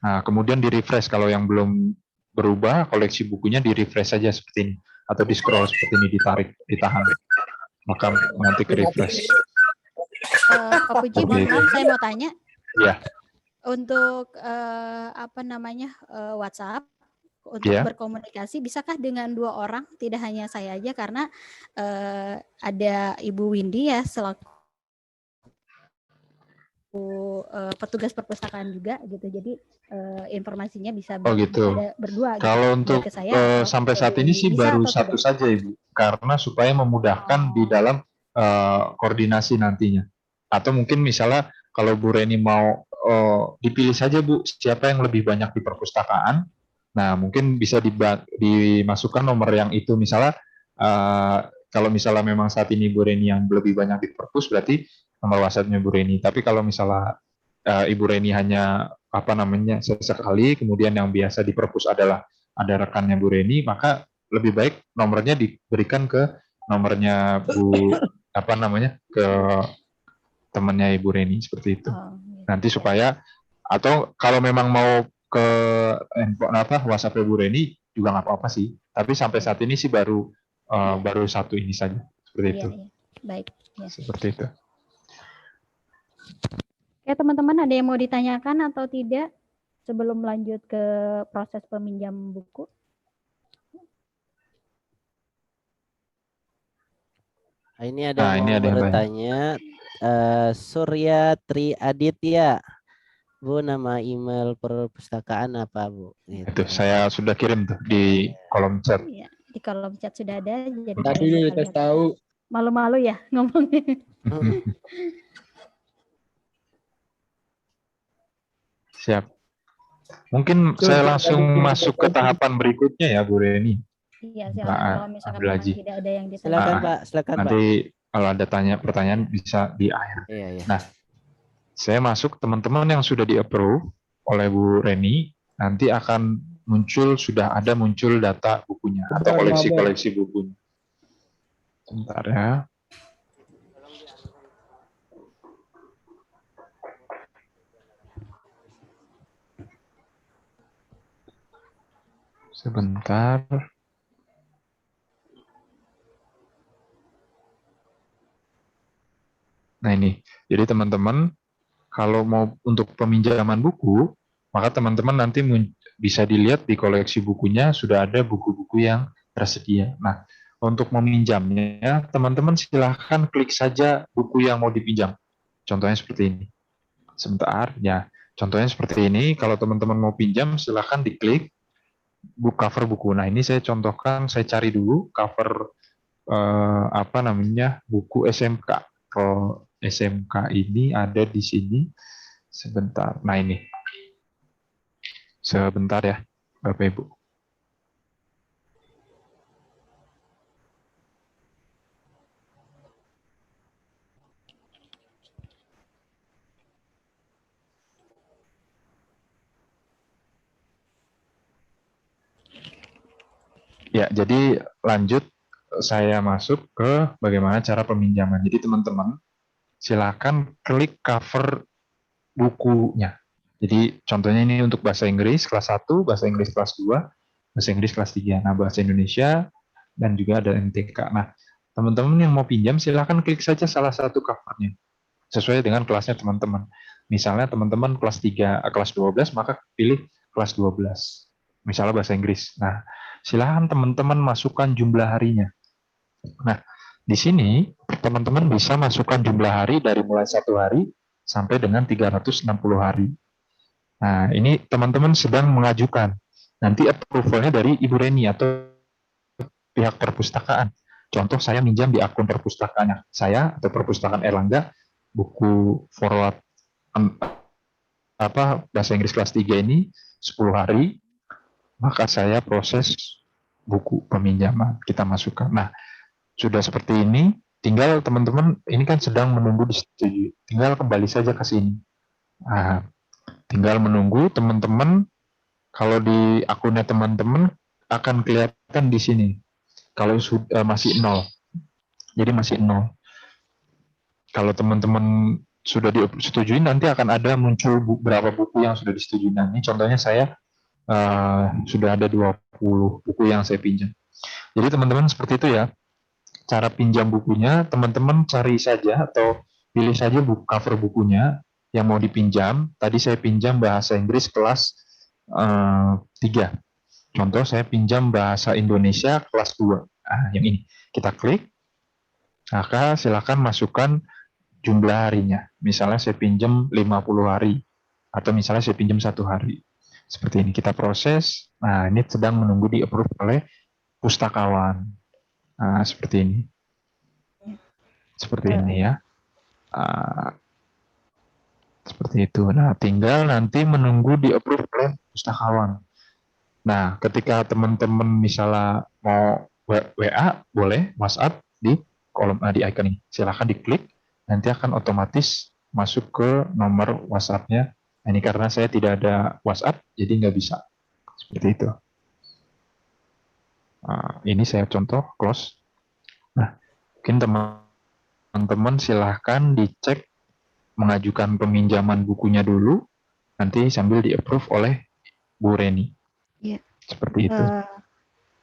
Nah, kemudian di-refresh kalau yang belum berubah, koleksi bukunya di-refresh saja seperti ini. Atau di-scroll seperti ini, ditahan. Maka nanti ke-refresh. Pak Puji, mohon maaf, saya mau tanya. Ya. Untuk WhatsApp, untuk Ya. berkomunikasi, bisakah dengan 2 orang, tidak hanya saya aja, karena ada Ibu Windy ya selaku petugas perpustakaan juga gitu. Jadi informasinya bisa gitu. ada berdua gitu. Kalau untuk Baik ke saya atau sampai saat ke ini sih Lisa baru atau satu tidak? saja Ibu, karena supaya memudahkan di dalam koordinasi nantinya. Atau mungkin misalnya kalau Bu Reni mau dipilih saja Bu, siapa yang lebih banyak di perpustakaan. Nah, mungkin bisa dimasukkan nomor yang itu. Misalnya kalau misalnya memang saat ini Bu Reni yang lebih banyak di perpus, berarti nomor WhatsApp-nya Bu Reni. Tapi kalau misalnya Ibu Reni hanya sesekali, kemudian yang biasa di perpus adalah ada rekannya Bu Reni, maka lebih baik nomornya diberikan ke nomornya ke temannya Ibu Reni, seperti itu. Nanti supaya, atau kalau memang mau ke WhatsApp Ibu Reni juga nggak apa-apa sih. Tapi sampai saat ini sih baru satu ini saja, seperti itu. Iya. Baik. Ya. Seperti itu. Oke, teman-teman, ada yang mau ditanyakan atau tidak sebelum lanjut ke proses peminjam buku? Ini ada yang mau bertanya. Surya Tri Aditya. Bu, nama email perpustakaan apa, Bu? Gitu. Itu saya sudah kirim tuh di kolom chat. Ya, di kolom chat sudah ada. Jadi Tadi udah tahu. Malu-malu ya ngomongnya. Siap. Mungkin saya langsung masuk ke tahapan berikutnya ya, Bu Reni. Iya, silakan. Kalau misalkan tidak ada yang ditanyakan. Silakan, Pak. Silakan, Pak. Nanti kalau ada pertanyaan bisa di akhir. Iya. Nah, saya masuk, teman-teman yang sudah di-approve oleh Bu Reni, nanti akan sudah ada muncul data bukunya atau koleksi-koleksi bukunya. Sebentar ya. Sebentar. Nah ini, jadi teman-teman kalau mau untuk peminjaman buku, maka teman-teman nanti bisa dilihat di koleksi bukunya sudah ada buku-buku yang tersedia. Nah, untuk meminjamnya, teman-teman silahkan klik saja buku yang mau dipinjam. Contohnya seperti ini. Sebentar, ya. Contohnya seperti ini, kalau teman-teman mau pinjam, silahkan diklik cover buku. Nah, ini saya contohkan, saya cari dulu cover apa namanya buku SMK. Kalau SMK ini ada di sini. Sebentar. Nah, ini. Sebentar ya, Bapak Ibu. Ya, jadi lanjut saya masuk ke bagaimana cara peminjaman. Jadi teman-teman silakan klik cover bukunya. Jadi contohnya ini untuk bahasa Inggris kelas 1, bahasa Inggris kelas 2, bahasa Inggris kelas 3. Nah, bahasa Indonesia dan juga ada MTK. Nah, teman-teman yang mau pinjam silakan klik saja salah satu covernya sesuai dengan kelasnya teman-teman. Misalnya teman-teman kelas 3, kelas 12 maka pilih kelas 12. Misalnya bahasa Inggris. Nah, silakan teman-teman masukkan jumlah harinya. Nah, di sini teman-teman bisa masukkan jumlah hari dari mulai 1 hari sampai dengan 360 hari. Nah, ini teman-teman sedang mengajukan. Nanti approval-nya dari Ibu Reni atau pihak perpustakaan. Contoh saya minjam di akun perpustakaannya saya atau perpustakaan Erlangga buku forward bahasa Inggris kelas 3 ini 10 hari, maka saya proses buku peminjaman, kita masukkan. Nah, sudah seperti ini, tinggal teman-teman, ini kan sedang menunggu disetujui, tinggal kembali saja ke sini. Nah, tinggal menunggu teman-teman, kalau di akunnya teman-teman akan kelihatan di sini, kalau masih 0, jadi masih 0. Kalau teman-teman sudah disetujui, nanti akan ada muncul berapa buku yang sudah disetujui. Nah, ini contohnya saya sudah ada 20 buku yang saya pinjam. Jadi teman-teman seperti itu ya. Cara pinjam bukunya, teman-teman cari saja atau pilih saja cover bukunya yang mau dipinjam. Tadi saya pinjam bahasa Inggris kelas 3. Contoh saya pinjam bahasa Indonesia kelas 2. Nah, yang ini. Kita klik, maka silakan masukkan jumlah harinya. Misalnya saya pinjam 50 hari, atau misalnya saya pinjam 1 hari. Seperti ini, kita proses. Nah, ini sedang menunggu di-approve oleh pustakawan. Nah, seperti ini. Seperti ini ya. Seperti itu. Nah, tinggal nanti menunggu di-approve oleh pustakawan. Nah, ketika teman-teman misalnya mau WA, boleh, WhatsApp di kolom di icon ini. Silahkan diklik, nanti akan otomatis masuk ke nomor WhatsApp-nya. Nah, ini karena saya tidak ada WhatsApp, jadi nggak bisa. Seperti itu. Nah, ini saya contoh, close. Nah, mungkin teman-teman silahkan dicek mengajukan peminjaman bukunya dulu, nanti sambil di-approve oleh Bu Reni. Iya. Seperti itu.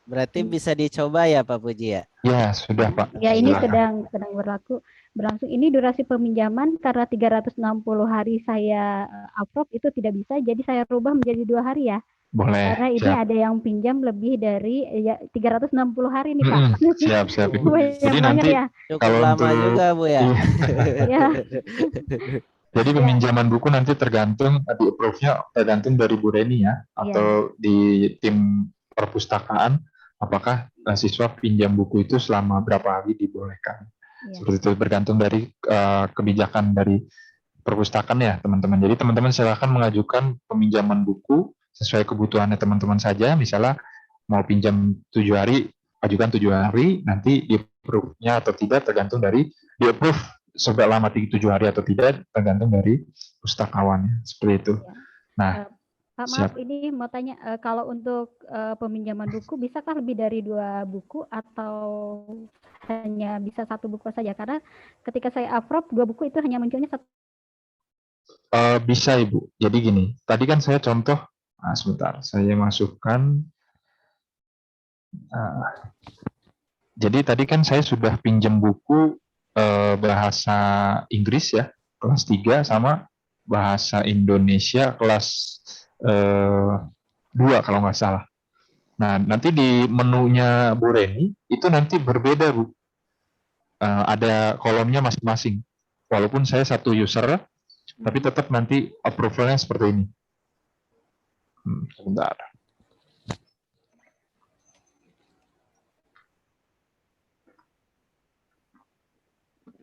Berarti bisa dicoba ya Pak Puji ya? Ya, sudah Pak. Ya, ini Silakan. sedang berlangsung. Ini durasi peminjaman karena 360 hari saya approve itu tidak bisa, jadi saya rubah menjadi 2 hari ya. Boleh. Karena ini siap. ada yang pinjam lebih dari 360 hari nih Pak. Siap Ibu. Jadi Banyak nanti ya. Cukup kalau lama untuk juga Bu ya. Ya. Jadi peminjaman buku nanti tergantung di approve-nya tergantung dari Bu Reni ya, atau di tim perpustakaan apakah siswa pinjam buku itu selama berapa hari dibolehkan. Seperti itu bergantung dari kebijakan dari perpustakaan ya teman-teman. Jadi teman-teman silakan mengajukan peminjaman buku sesuai kebutuhannya teman-teman saja. Misalnya mau pinjam 7 hari, ajukan 7 hari, nanti di approve-nya atau tidak tergantung dari di approve selama 7 hari atau tidak tergantung dari pustakawannya. Seperti itu. Nah, Pak, maaf ini mau tanya, kalau untuk peminjaman buku bisakah lebih dari 2 buku atau hanya bisa 1 buku saja? Karena ketika saya approve 2 buku itu hanya munculnya 1. Bisa Ibu. Jadi gini, tadi kan saya contoh, sebentar, saya masukkan Jadi tadi kan saya sudah pinjam buku bahasa Inggris ya, kelas 3 sama bahasa Indonesia kelas 2 kalau nggak salah. Nah, nanti di menunya Bu Reni itu nanti berbeda, Bu. Ada kolomnya masing-masing. Walaupun saya satu user, tapi tetap nanti approval-nya seperti ini. Sebentar.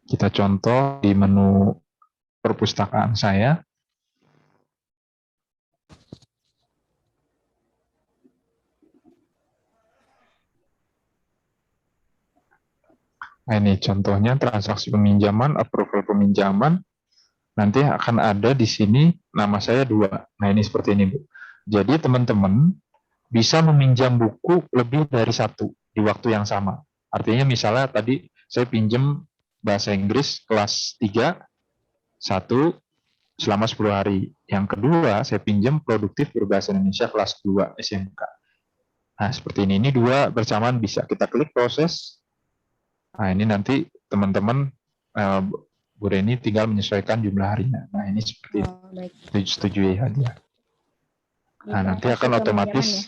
Kita contoh di menu perpustakaan saya. Nah, ini contohnya transaksi peminjaman, approval peminjaman. Nanti akan ada di sini nama saya 2. Nah, ini seperti ini, Bu. Jadi teman-teman bisa meminjam buku lebih dari 1 di waktu yang sama. Artinya misalnya tadi saya pinjam bahasa Inggris kelas 3, 1 selama 10 hari. Yang kedua, saya pinjam produktif berbahasa Indonesia kelas 2 SMK. Nah, seperti ini. Ini 2 bersamaan bisa. Kita klik proses. Nah, ini nanti teman-teman Bu Reni tinggal menyesuaikan jumlah harinya. Nah, ini seperti setujui ya dia. Nah, nanti akan otomatis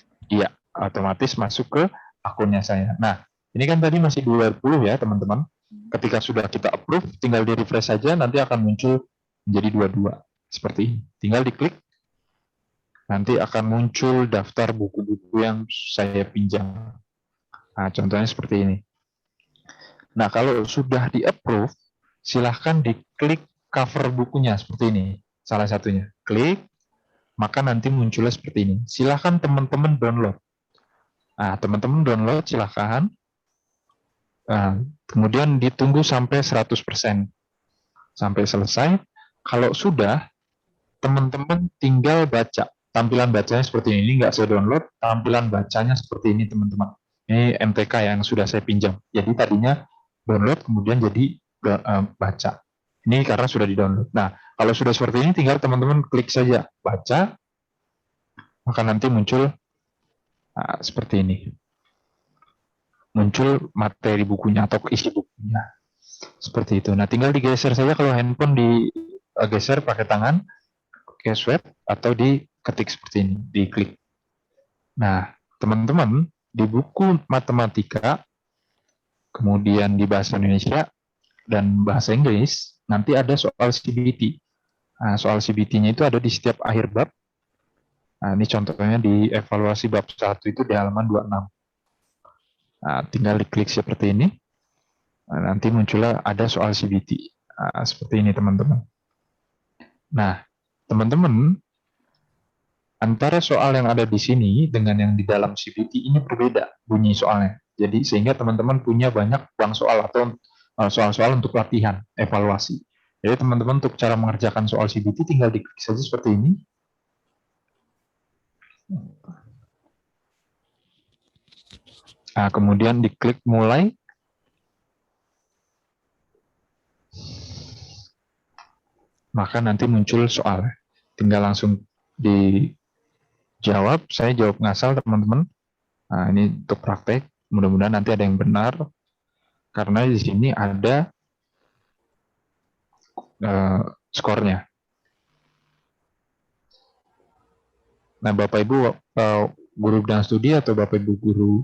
otomatis masuk ke akunnya saya. Nah, ini kan tadi masih 20 ya, teman-teman. Ketika sudah kita approve, tinggal di-refresh saja, nanti akan muncul menjadi 22. Seperti ini. Tinggal diklik. Nanti akan muncul daftar buku-buku yang saya pinjam. Nah, contohnya seperti ini. Nah, kalau sudah di-approve, silahkan diklik cover bukunya seperti ini. Salah satunya. Klik, maka nanti munculnya seperti ini. Silahkan teman-teman download. Nah, teman-teman download silahkan. Nah, kemudian ditunggu sampai 100%. Sampai selesai. Kalau sudah, teman-teman tinggal baca. Tampilan bacanya seperti ini. Ini nggak saya download. Tampilan bacanya seperti ini, teman-teman. Ini MTK yang sudah saya pinjam. Jadi tadinya download, kemudian jadi baca. Ini karena sudah di-download. Nah, kalau sudah seperti ini, tinggal teman-teman klik saja baca, maka nanti muncul seperti ini. Muncul materi bukunya atau isi bukunya. Seperti itu. Nah, tinggal digeser saja kalau handphone digeser pakai tangan, pakai swipe, atau diketik seperti ini, diklik. Nah, teman-teman, di buku matematika, kemudian di bahasa Indonesia, dan bahasa Inggris, nanti ada soal CBT. Nah, soal CBT-nya itu ada di setiap akhir bab. Nah, ini contohnya di evaluasi bab 1 itu di halaman 26. Nah, tinggal diklik seperti ini. Nah, nanti munculnya ada soal CBT. Nah, seperti ini, teman-teman. Nah, teman-teman, antara soal yang ada di sini dengan yang di dalam CBT ini berbeda bunyi soalnya. Jadi, sehingga teman-teman punya banyak bank soal atau soal-soal untuk latihan, evaluasi. Jadi teman-teman untuk cara mengerjakan soal CBT tinggal diklik saja seperti ini. Nah, kemudian diklik mulai. Maka nanti muncul soal. Tinggal langsung dijawab. Saya jawab ngasal, teman-teman. Nah, ini untuk praktek. Mudah-mudahan nanti ada yang benar. Karena di sini ada skornya. Nah, Bapak Ibu guru bidang studi atau Bapak Ibu guru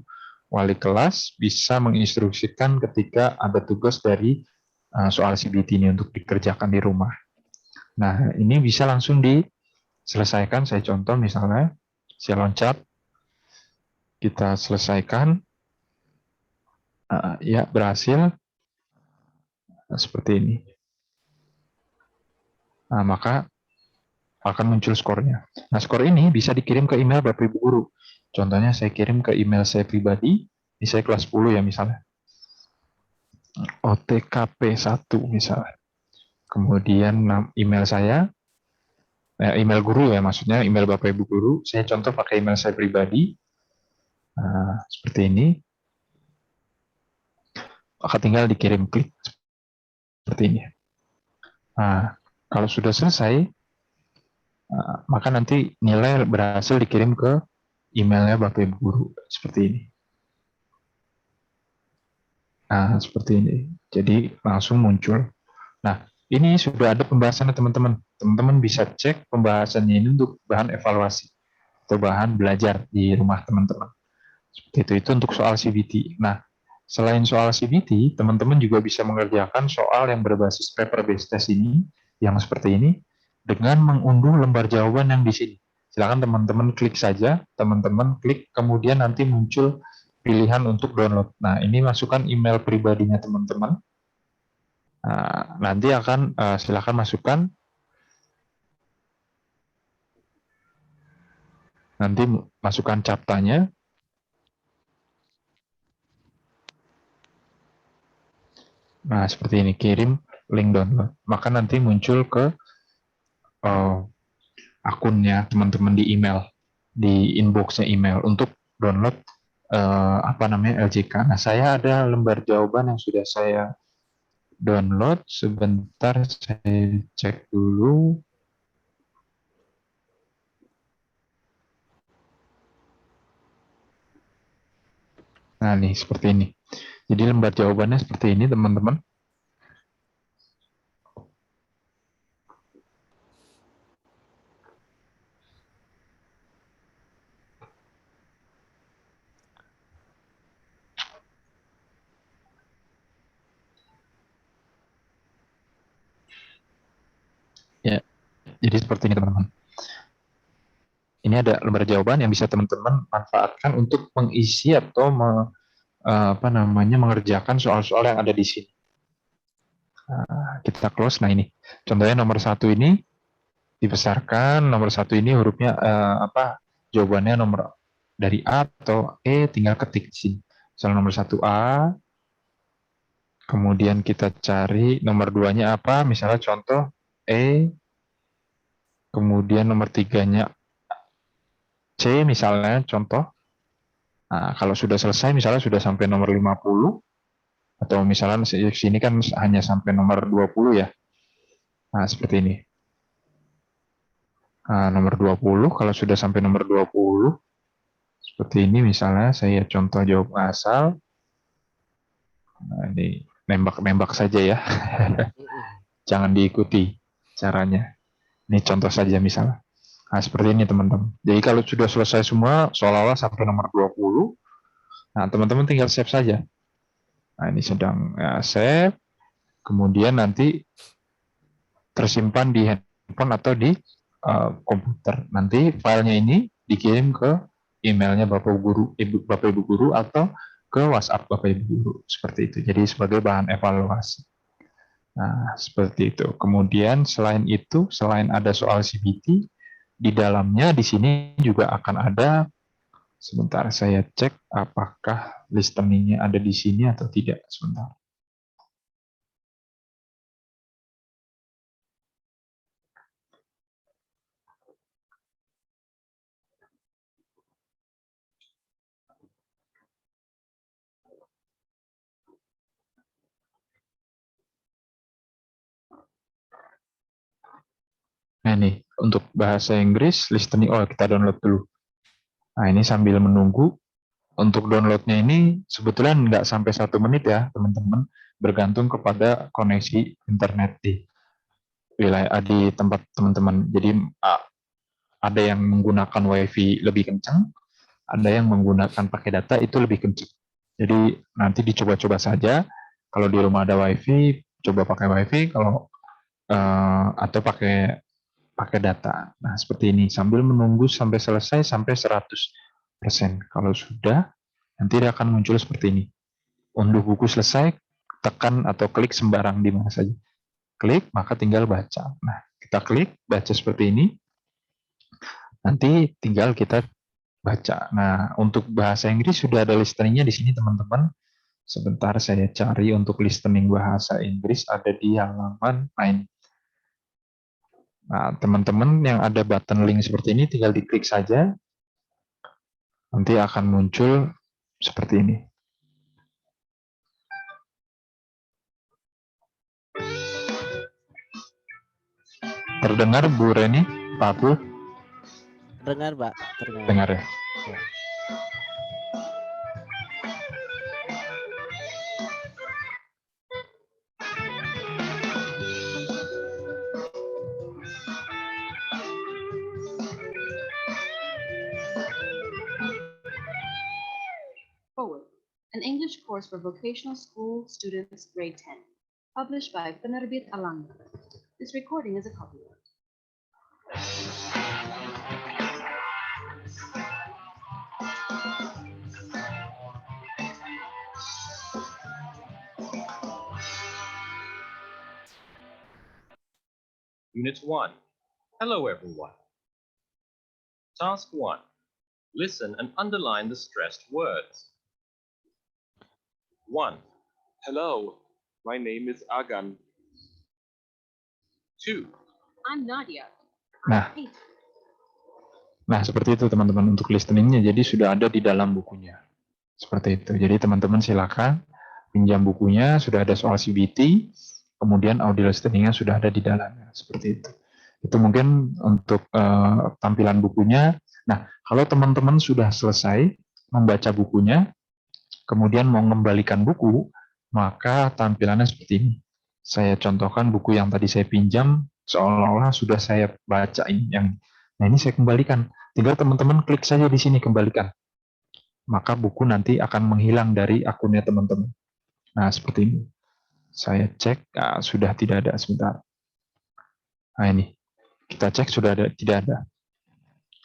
wali kelas bisa menginstruksikan ketika ada tugas dari soal CBT ini untuk dikerjakan di rumah. Nah, ini bisa langsung diselesaikan. Saya contoh misalnya, saya loncat, kita selesaikan, ya berhasil, seperti ini. Nah, maka akan muncul skornya. Nah, skor ini bisa dikirim ke email Bapak Ibu guru. Contohnya saya kirim ke email saya pribadi, ini saya kelas 10 ya misalnya. OTKP1 misalnya. Kemudian email saya, email guru ya maksudnya, email Bapak Ibu guru, saya contoh pakai email saya pribadi. Nah, seperti ini. Maka tinggal dikirim klik seperti ini. Nah, kalau sudah selesai, maka nanti nilai berhasil dikirim ke emailnya Bapak Ibu guru seperti ini. Nah, seperti ini. Jadi langsung muncul. Nah, ini sudah ada pembahasannya teman-teman. Teman-teman bisa cek pembahasannya ini untuk bahan evaluasi atau bahan belajar di rumah teman-teman. Seperti itu untuk soal CBT. Nah, selain soal CBT, teman-teman juga bisa mengerjakan soal yang berbasis paper-based test ini, yang seperti ini, dengan mengunduh lembar jawaban yang di sini. Silakan teman-teman klik saja, teman-teman klik, kemudian nanti muncul pilihan untuk download. Nah, ini masukkan email pribadinya teman-teman. Nah, nanti akan silakan masukkan, nanti masukkan captanya. Nah, seperti ini, kirim link download. Maka nanti muncul ke akunnya teman-teman di email, di inboxnya email untuk download LJK. Nah, saya ada lembar jawaban yang sudah saya download. Sebentar, saya cek dulu. Nah, nih seperti ini. Jadi lembar jawabannya seperti ini, teman-teman. Ya, jadi seperti ini, teman-teman. Ini ada lembar jawaban yang bisa teman-teman manfaatkan untuk mengisi atau mengerjakan soal-soal yang ada di sini. Kita close. Nah, ini contohnya nomor 1 ini dibesarkan, nomor 1 ini hurufnya jawabannya nomor dari A atau E, tinggal ketik di sini. Misalnya nomor 1A, kemudian kita cari nomor 2-nya apa, misalnya contoh E, kemudian nomor 3-nya C, misalnya contoh. Nah, kalau sudah selesai, misalnya sudah sampai nomor 50, atau misalnya sini kan hanya sampai nomor 20 ya. Nah, seperti ini. Nah, nomor 20, kalau sudah sampai nomor 20, seperti ini misalnya, saya contoh jawab asal. Nah, ini nembak-nembak saja ya. Jangan diikuti caranya. Ini contoh saja misalnya. Nah, seperti ini teman-teman. Jadi kalau sudah selesai semua, seolah-olah sampai nomor 20, nah teman-teman tinggal save saja. Nah, ini sedang save, kemudian nanti tersimpan di handphone atau di komputer. Nanti filenya ini dikirim ke emailnya Bapak Ibu Guru atau ke WhatsApp Bapak Ibu Guru. Seperti itu. Jadi sebagai bahan evaluasi. Nah, seperti itu. Kemudian selain itu, selain ada soal CBT, di dalamnya di sini juga akan ada, sebentar saya cek apakah listeningnya ada di sini atau tidak. Sebentar. Nah ini, untuk bahasa Inggris, listening, kita download dulu. Nah ini sambil menunggu, untuk downloadnya ini sebetulnya nggak sampai 1 menit ya teman-teman, bergantung kepada koneksi internet di wilayah di tempat teman-teman. Jadi ada yang menggunakan WiFi lebih kencang, ada yang menggunakan pakai data itu lebih kencang. Jadi nanti dicoba-coba saja. Kalau di rumah ada WiFi, coba pakai WiFi. Kalau atau pakai data. Nah, seperti ini. Sambil menunggu sampai selesai sampai 100%. Kalau sudah, nanti dia akan muncul seperti ini. Unduh buku selesai, tekan atau klik sembarang di mana saja. Klik, maka tinggal baca. Nah, kita klik, baca seperti ini. Nanti tinggal kita baca. Nah, untuk bahasa Inggris sudah ada listeningnya di sini, teman-teman. Sebentar saya cari untuk listening bahasa Inggris, ada di halaman 9. Nah, teman-teman yang ada button link seperti ini tinggal diklik saja. Nanti akan muncul seperti ini. Terdengar Bu Reni, Pak Abdul? Terdengar, Pak. Terdengar. Dengar ya? an English course for vocational school students grade 10, published by Penerbit Erlangga. This recording is a copyright. Unit 1. Hello everyone. Task 1. Listen and underline the stressed words. 1, Hello, my name is Agan. 2, I'm Nadia. Nah, seperti itu teman-teman untuk listeningnya. Jadi sudah ada di dalam bukunya. Seperti itu. Jadi teman-teman silakan pinjam bukunya, sudah ada soal CBT, kemudian audio listeningnya sudah ada di dalamnya. Seperti itu. Itu mungkin untuk tampilan bukunya. Nah, kalau teman-teman sudah selesai membaca bukunya, kemudian mau mengembalikan buku, maka tampilannya seperti ini. Saya contohkan buku yang tadi saya pinjam, seolah-olah sudah saya baca ini. Nah, ini saya kembalikan. Tinggal teman-teman klik saja di sini, kembalikan. Maka buku nanti akan menghilang dari akunnya teman-teman. Nah, seperti ini. Saya cek, sudah tidak ada. Sebentar. Nah, ini. Kita cek, sudah ada, tidak ada.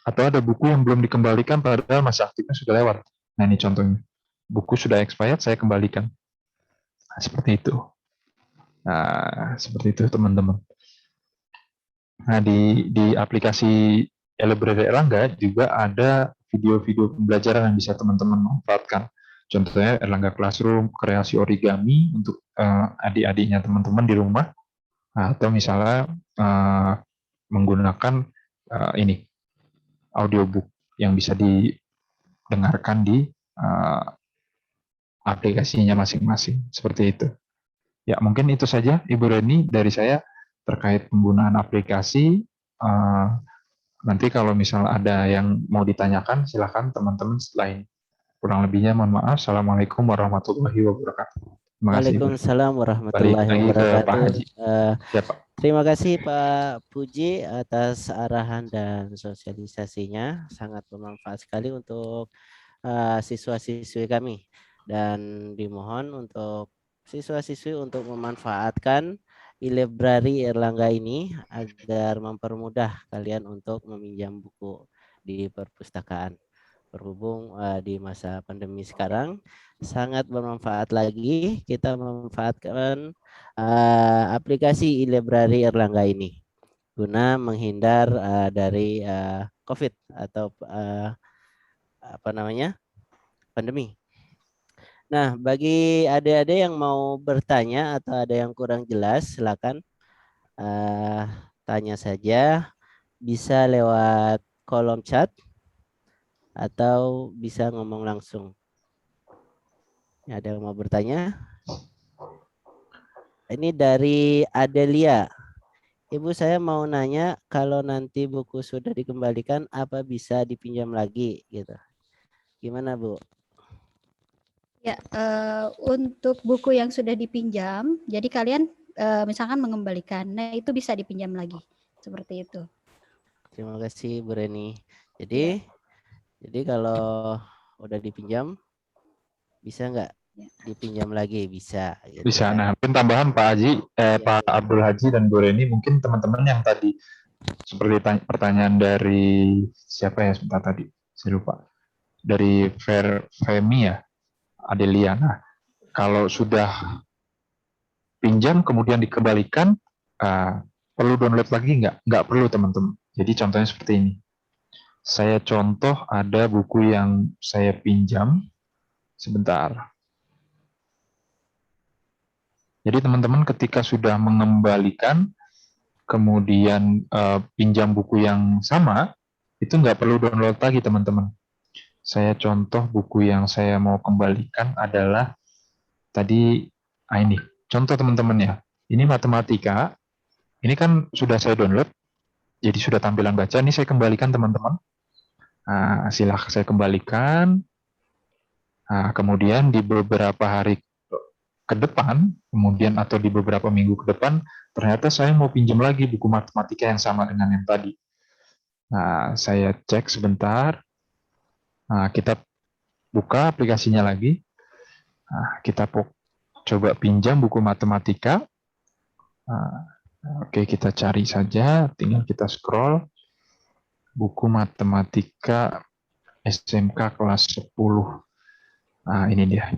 Atau ada buku yang belum dikembalikan, padahal masa aktifnya sudah lewat. Nah, ini contohnya. Buku sudah expired, saya kembalikan. Nah, seperti itu. Nah, seperti itu teman-teman. Nah, di aplikasi e-Library Erlangga juga ada video-video pembelajaran yang bisa teman-teman manfaatkan. Contohnya Erlangga Classroom, kreasi origami untuk adik-adiknya teman-teman di rumah. Nah, atau misalnya menggunakan ini audiobook yang bisa didengarkan di aplikasinya masing-masing. Seperti itu. Ya, mungkin itu saja Ibu Reni dari saya terkait penggunaan aplikasi. Nanti kalau misal ada yang mau ditanyakan, silakan teman-teman setelah ini. Kurang lebihnya mohon maaf. Assalamualaikum warahmatullahi wabarakatuh. Terima kasih. Waalaikumsalam warahmatullahi wabarakatuh. Terima kasih Pak Puji atas arahan dan sosialisasinya. Sangat bermanfaat sekali untuk siswa-siswi kami. Dan dimohon untuk siswa-siswi untuk memanfaatkan e-Library Erlangga ini agar mempermudah kalian untuk meminjam buku di perpustakaan. Berhubung di masa pandemi sekarang sangat bermanfaat lagi kita memanfaatkan aplikasi e-Library Erlangga ini guna menghindar dari COVID atau pandemi. Nah, bagi adik-adik yang mau bertanya atau ada yang kurang jelas, silakan tanya saja. Bisa lewat kolom chat atau bisa ngomong langsung. Ada yang mau bertanya? Ini dari Adelia. Ibu, saya mau nanya, kalau nanti buku sudah dikembalikan, apa bisa dipinjam lagi? Gitu. Gimana, Bu? Ya, untuk buku yang sudah dipinjam, jadi kalian misalkan mengembalikan, nah itu bisa dipinjam lagi, seperti itu. Terima kasih Bu Reni. Jadi kalau udah dipinjam, bisa nggak dipinjam lagi? Bisa. Gitu bisa. Ya. Nah, mungkin tambahan Pak Haji, Pak Abdul Haji dan Bu Reni, mungkin teman-teman yang tadi seperti pertanyaan dari siapa ya sebentar tadi, saya lupa. Dari Femi ya. Adelia. Nah, kalau sudah pinjam kemudian dikembalikan, perlu download lagi nggak? Nggak perlu teman-teman. Jadi contohnya seperti ini. Saya contoh ada buku yang saya pinjam. Sebentar. Jadi teman-teman ketika sudah mengembalikan, kemudian pinjam buku yang sama, itu nggak perlu download lagi teman-teman. Saya contoh buku yang saya mau kembalikan adalah tadi ini. Contoh teman-teman ya. Ini matematika. Ini kan sudah saya download. Jadi sudah tampilan baca. Ini saya kembalikan teman-teman. Nah, silahkan saya kembalikan. Nah, kemudian di beberapa hari ke depan, kemudian atau di beberapa minggu ke depan, ternyata saya mau pinjam lagi buku matematika yang sama dengan yang tadi. Nah, saya cek sebentar. Nah, kita buka aplikasinya lagi. Nah, kita coba pinjam buku matematika. Oke, kita cari saja, tinggal kita scroll. Buku matematika SMK kelas 10. Nah, ini dia.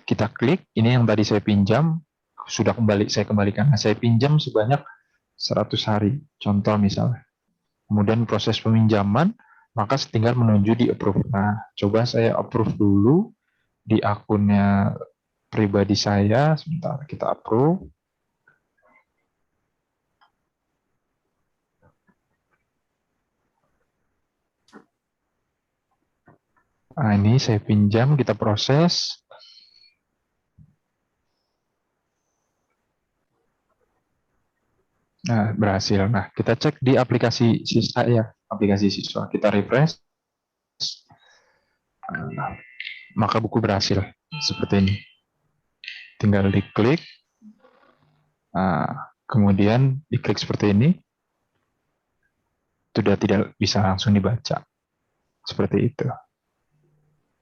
Kita klik, ini yang tadi saya pinjam, sudah saya kembalikan. Nah, saya pinjam sebanyak 100 hari, contoh misalnya. Kemudian proses peminjaman, maka tinggal menuju di approve. Nah, coba saya approve dulu di akunnya pribadi saya. Sebentar, kita approve. Nah, ini saya pinjam, kita proses. Nah, berhasil. Nah, kita cek di aplikasi siswa ya, aplikasi siswa. Kita refresh. Maka buku berhasil seperti ini. Tinggal diklik. Kemudian diklik seperti ini. Sudah tidak bisa langsung dibaca. Seperti itu.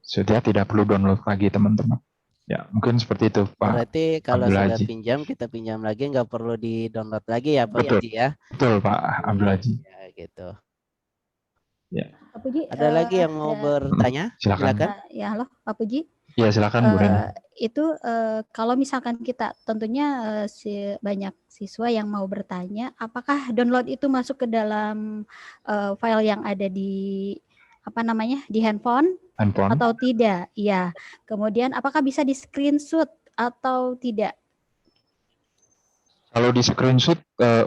Sudah tidak perlu download lagi, teman-teman. Ya, mungkin seperti itu, Pak. Berarti kalau Abdul sudah Haji. pinjam, kita pinjam lagi, nggak perlu di-download lagi ya, Pak Betul. Haji ya? Betul, Pak Abdul Haji. Ya, gitu. Ya. Pak Puji, Ada lagi yang mau bertanya? Silakan. Ya, halo Pak Puji. Ya, silakan Bu Reni. Itu kalau misalkan kita tentunya banyak siswa yang mau bertanya, apakah download itu masuk ke dalam file yang ada di di handphone atau tidak? Iya. Kemudian apakah bisa di screenshot atau tidak? Kalau di screenshot,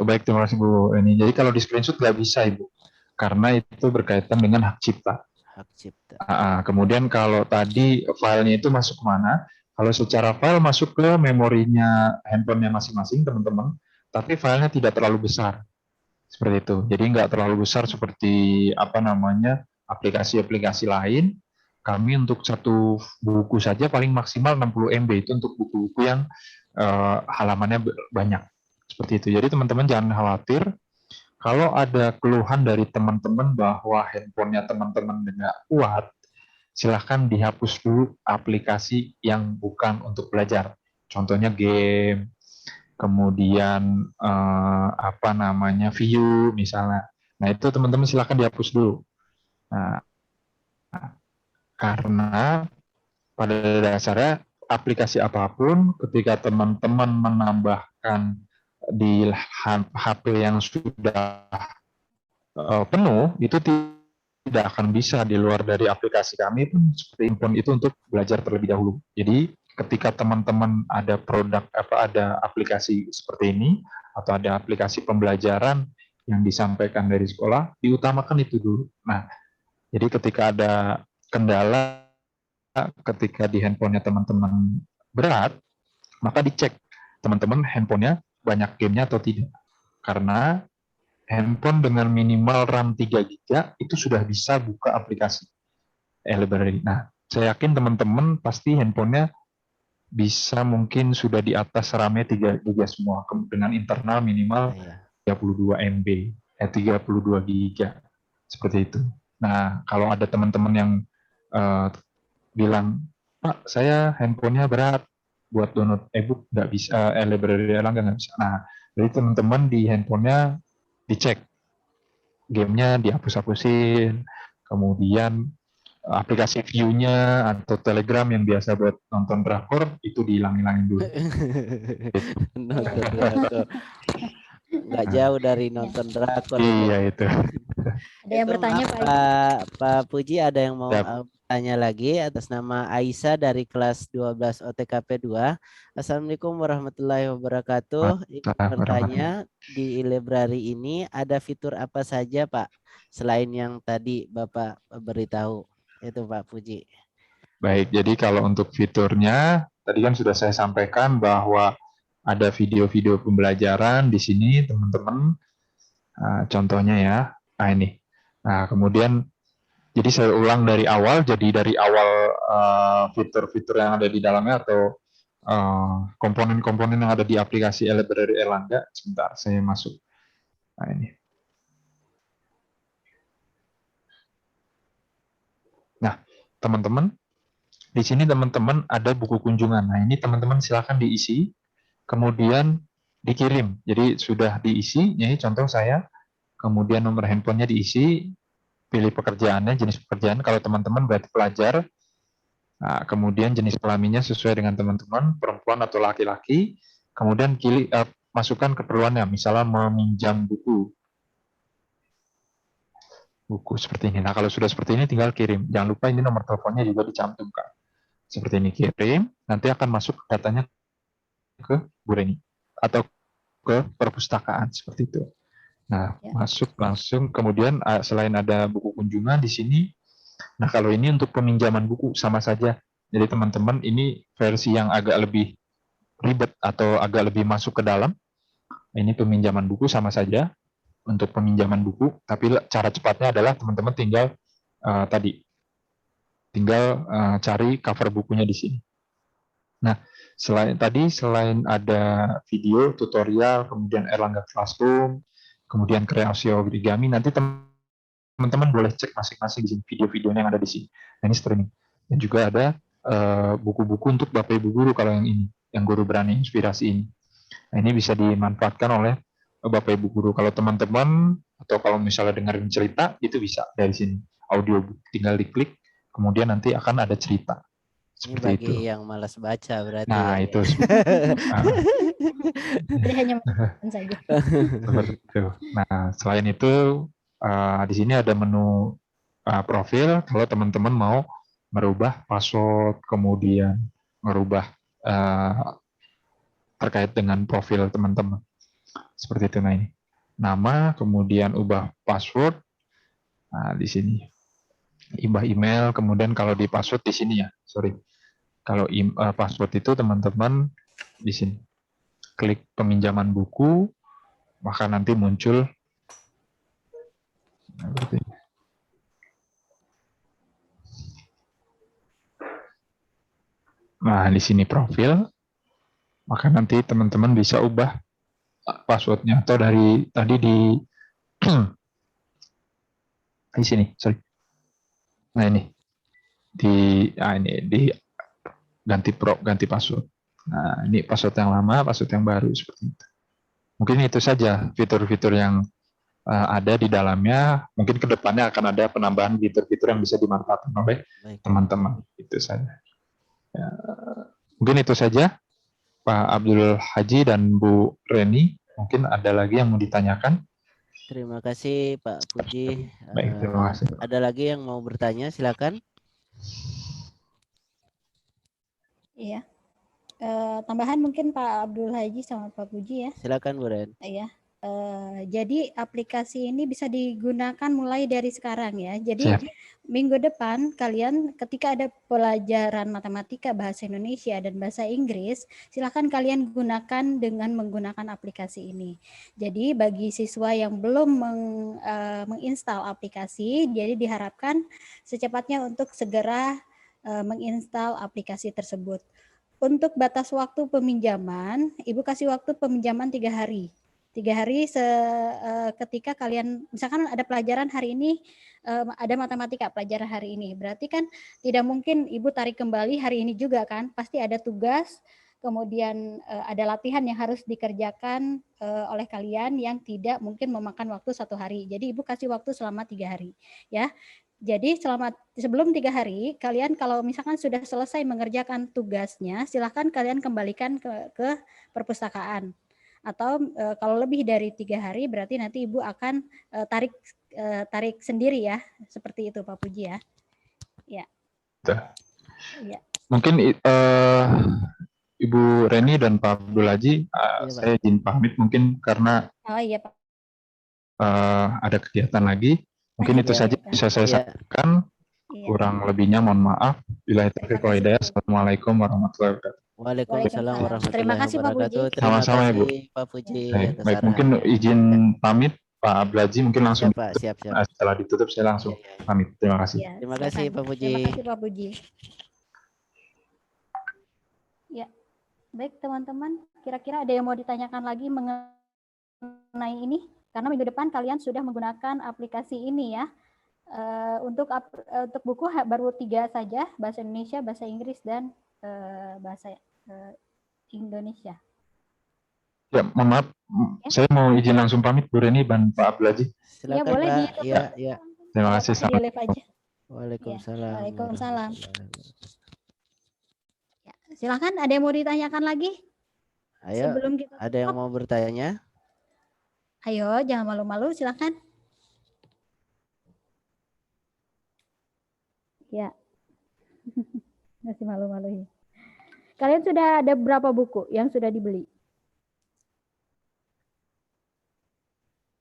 baik, terima kasih Bu Reni. Jadi kalau di screenshot nggak bisa Ibu, karena itu berkaitan dengan hak cipta. Hak cipta. Kemudian kalau tadi filenya itu masuk kemana? Kalau secara file masuk ke memorinya handphonenya masing-masing teman-teman, tapi filenya tidak terlalu besar. Seperti itu. Jadi nggak terlalu besar seperti aplikasi-aplikasi lain. Kami untuk satu buku saja paling maksimal 60 MB, itu untuk buku-buku yang halamannya banyak. Seperti itu. Jadi teman-teman jangan khawatir. Kalau ada keluhan dari teman-teman bahwa handphonenya teman-teman nggak kuat, silahkan dihapus dulu aplikasi yang bukan untuk belajar. Contohnya game, kemudian view misalnya. Nah, itu teman-teman silahkan dihapus dulu. Nah, karena pada dasarnya aplikasi apapun ketika teman-teman menambahkan di HP yang sudah penuh, itu tidak akan bisa di luar dari aplikasi kami pun seperti handphone itu untuk belajar terlebih dahulu. Jadi ketika teman-teman ada ada aplikasi seperti ini atau ada aplikasi pembelajaran yang disampaikan dari sekolah, diutamakan itu dulu. Nah, jadi ketika ada kendala ketika di handphonenya teman-teman berat, maka dicek teman-teman handphonenya banyak gamenya atau tidak. Karena handphone dengan minimal RAM 3 GB itu sudah bisa buka aplikasi e-library. Nah, saya yakin teman-teman pasti handphonenya bisa mungkin sudah di atas RAM-nya 3 GB semua dengan internal minimal 32 MB, 32 GB. Seperti itu. Nah, kalau ada teman-teman yang bilang, Pak, saya handphonenya berat buat download e-book nggak bisa, e-library Erlangga nggak bisa. Nah, jadi teman-teman di handphonenya dicek, gamenya dihapus-hapusin, kemudian aplikasi view-nya atau Telegram yang biasa buat nonton drakor itu dihilang-hilangin dulu. Nonton drakor. Nggak jauh dari nonton drakor. Iya itu. Ada yang bertanya Pak Puji, ada yang mau tanya lagi atas nama Aisyah dari kelas 12 OTKP 2. Assalamualaikum warahmatullahi wabarakatuh. Ingin bertanya, di e-library ini ada fitur apa saja Pak selain yang tadi Bapak beritahu? Itu Pak Puji. Baik, jadi kalau untuk fiturnya tadi kan sudah saya sampaikan bahwa ada video-video pembelajaran di sini teman-teman. Contohnya ya, nah ini. Nah kemudian jadi saya ulang dari awal, fitur-fitur yang ada di dalamnya atau komponen-komponen yang ada di aplikasi e-library Erlangga. Sebentar, saya masuk. Nah ini. Nah, teman-teman, di sini teman-teman ada buku kunjungan. Nah, ini teman-teman silakan diisi, kemudian dikirim. Jadi sudah diisi, ini contoh saya, kemudian nomor handphonenya diisi, pilih pekerjaannya, jenis pekerjaan. Kalau teman-teman berarti pelajar, nah, kemudian jenis kelaminnya sesuai dengan teman-teman, perempuan atau laki-laki, kemudian masukkan keperluannya, misalnya meminjam buku seperti ini. Nah, kalau sudah seperti ini tinggal kirim. Jangan lupa ini nomor teleponnya juga dicantumkan. Seperti ini, kirim, nanti akan masuk datanya ke Bu Reni atau ke perpustakaan seperti itu. Nah, masuk langsung. Kemudian selain ada buku kunjungan di sini, nah kalau ini untuk peminjaman buku sama saja. Jadi teman-teman ini versi yang agak lebih ribet atau agak lebih masuk ke dalam. Ini peminjaman buku sama saja untuk peminjaman buku, tapi cara cepatnya adalah teman-teman tinggal cari cover bukunya di sini. Nah, selain ada video tutorial, kemudian Erlangga Classroom, kemudian kreasi origami, nanti teman-teman boleh cek masing-masing di sini video-videonya yang ada di sini. Nah, ini streaming. Dan juga ada buku-buku untuk Bapak Ibu guru kalau yang ini, yang guru berani inspirasi ini. Nah, ini bisa dimanfaatkan oleh Bapak Ibu guru. Kalau teman-teman atau kalau misalnya dengerin cerita, itu bisa dari sini. Audiobook, tinggal diklik, kemudian nanti akan ada cerita. Ini Seperti bagi itu. yang malas baca berarti Nah, ya. itu. Jadi hanya saja. Seperti itu. Nah, selain itu, di sini ada menu profil. Kalau teman-teman mau merubah password, kemudian merubah terkait dengan profil teman-teman. Seperti itu. Nah, ini nama, kemudian ubah password. Nah, di sini ubah email, kemudian kalau di password di sini ya, sorry. Kalau password itu teman-teman di sini klik peminjaman buku, maka nanti muncul nah di sini profil, maka nanti teman-teman bisa ubah passwordnya atau dari tadi di sini, sorry. Nah ini di ganti password. Nah ini password yang lama, password yang baru seperti itu. Mungkin itu saja fitur-fitur yang ada di dalamnya. Mungkin kedepannya akan ada penambahan fitur-fitur yang bisa dimanfaatkan oleh teman-teman. Itu saja. Ya, mungkin itu saja, Pak Abdul Haji dan Bu Reni. Mungkin ada lagi yang mau ditanyakan? Terima kasih Pak Puji. Baik, terima kasih. Ada lagi yang mau bertanya, silakan. Iya. Tambahan mungkin Pak Abdul Haji sama Pak Puji ya. Silakan Bu Ren. Iya. Jadi aplikasi ini bisa digunakan mulai dari sekarang ya. Jadi minggu depan kalian ketika ada pelajaran matematika, bahasa Indonesia dan bahasa Inggris, silakan kalian gunakan dengan menggunakan aplikasi ini. Jadi bagi siswa yang belum menginstal aplikasi, jadi diharapkan secepatnya untuk segera menginstal aplikasi tersebut. Untuk batas waktu peminjaman, Ibu kasih waktu peminjaman 3 hari. 3 hari ketika kalian, misalkan ada pelajaran hari ini, ada matematika pelajaran hari ini, berarti kan tidak mungkin Ibu tarik kembali hari ini juga kan, pasti ada tugas, kemudian ada latihan yang harus dikerjakan oleh kalian yang tidak mungkin memakan waktu 1 hari. Jadi Ibu kasih waktu selama 3 hari ya. Jadi sebelum 3 hari, kalian kalau misalkan sudah selesai mengerjakan tugasnya, silahkan kalian kembalikan ke perpustakaan. Atau kalau lebih dari 3 hari, berarti nanti Ibu akan tarik sendiri ya, seperti itu Pak Puji ya. Ya. Ya. Mungkin Ibu Reni dan Pak Abdul Haji, saya izin pamit mungkin karena iya, Pak. Ada kegiatan lagi. Mungkin itu saja bisa saya sampaikan. Kurang lebihnya mohon maaf. Bila taufiq wal hidayah. Assalamualaikum warahmatullahi wabarakatuh. Waalaikumsalam warahmatullahi Terima kasih Pak Puji. wabarakatuh. Terima Sama-sama kasih Ibu. Pak Puji. Baik, mungkin izin pamit Pak Abdul Haji, mungkin langsung Pak, siap. Setelah ditutup saya langsung pamit. Terima kasih. Ya, terima kasih Pak Puji. Terima kasih Pak Puji. Ya, baik teman-teman. Kira-kira ada yang mau ditanyakan lagi mengenai ini? Karena minggu depan kalian sudah menggunakan aplikasi ini ya. Untuk buku baru 3 saja, bahasa Indonesia, bahasa Inggris, dan bahasa Indonesia. Ya, mohon maaf, saya mau izin langsung pamit Bu Reni dan Pak Abdul Aziz. Iya, Silakan boleh Pak. ditutup. Iya, iya. Terima Ya, kasih. pakai di live aja. Waalaikumsalam. Waalaikumsalam. warahmatullahi wabarakatuh. Ya, silakan, ada yang mau ditanyakan lagi? Ayo, Sebelum kita ada yang tutup. mau bertanya? Ayo, jangan malu-malu, silakan. Ya. Masih malu-malu. Kalian sudah ada berapa buku yang sudah dibeli?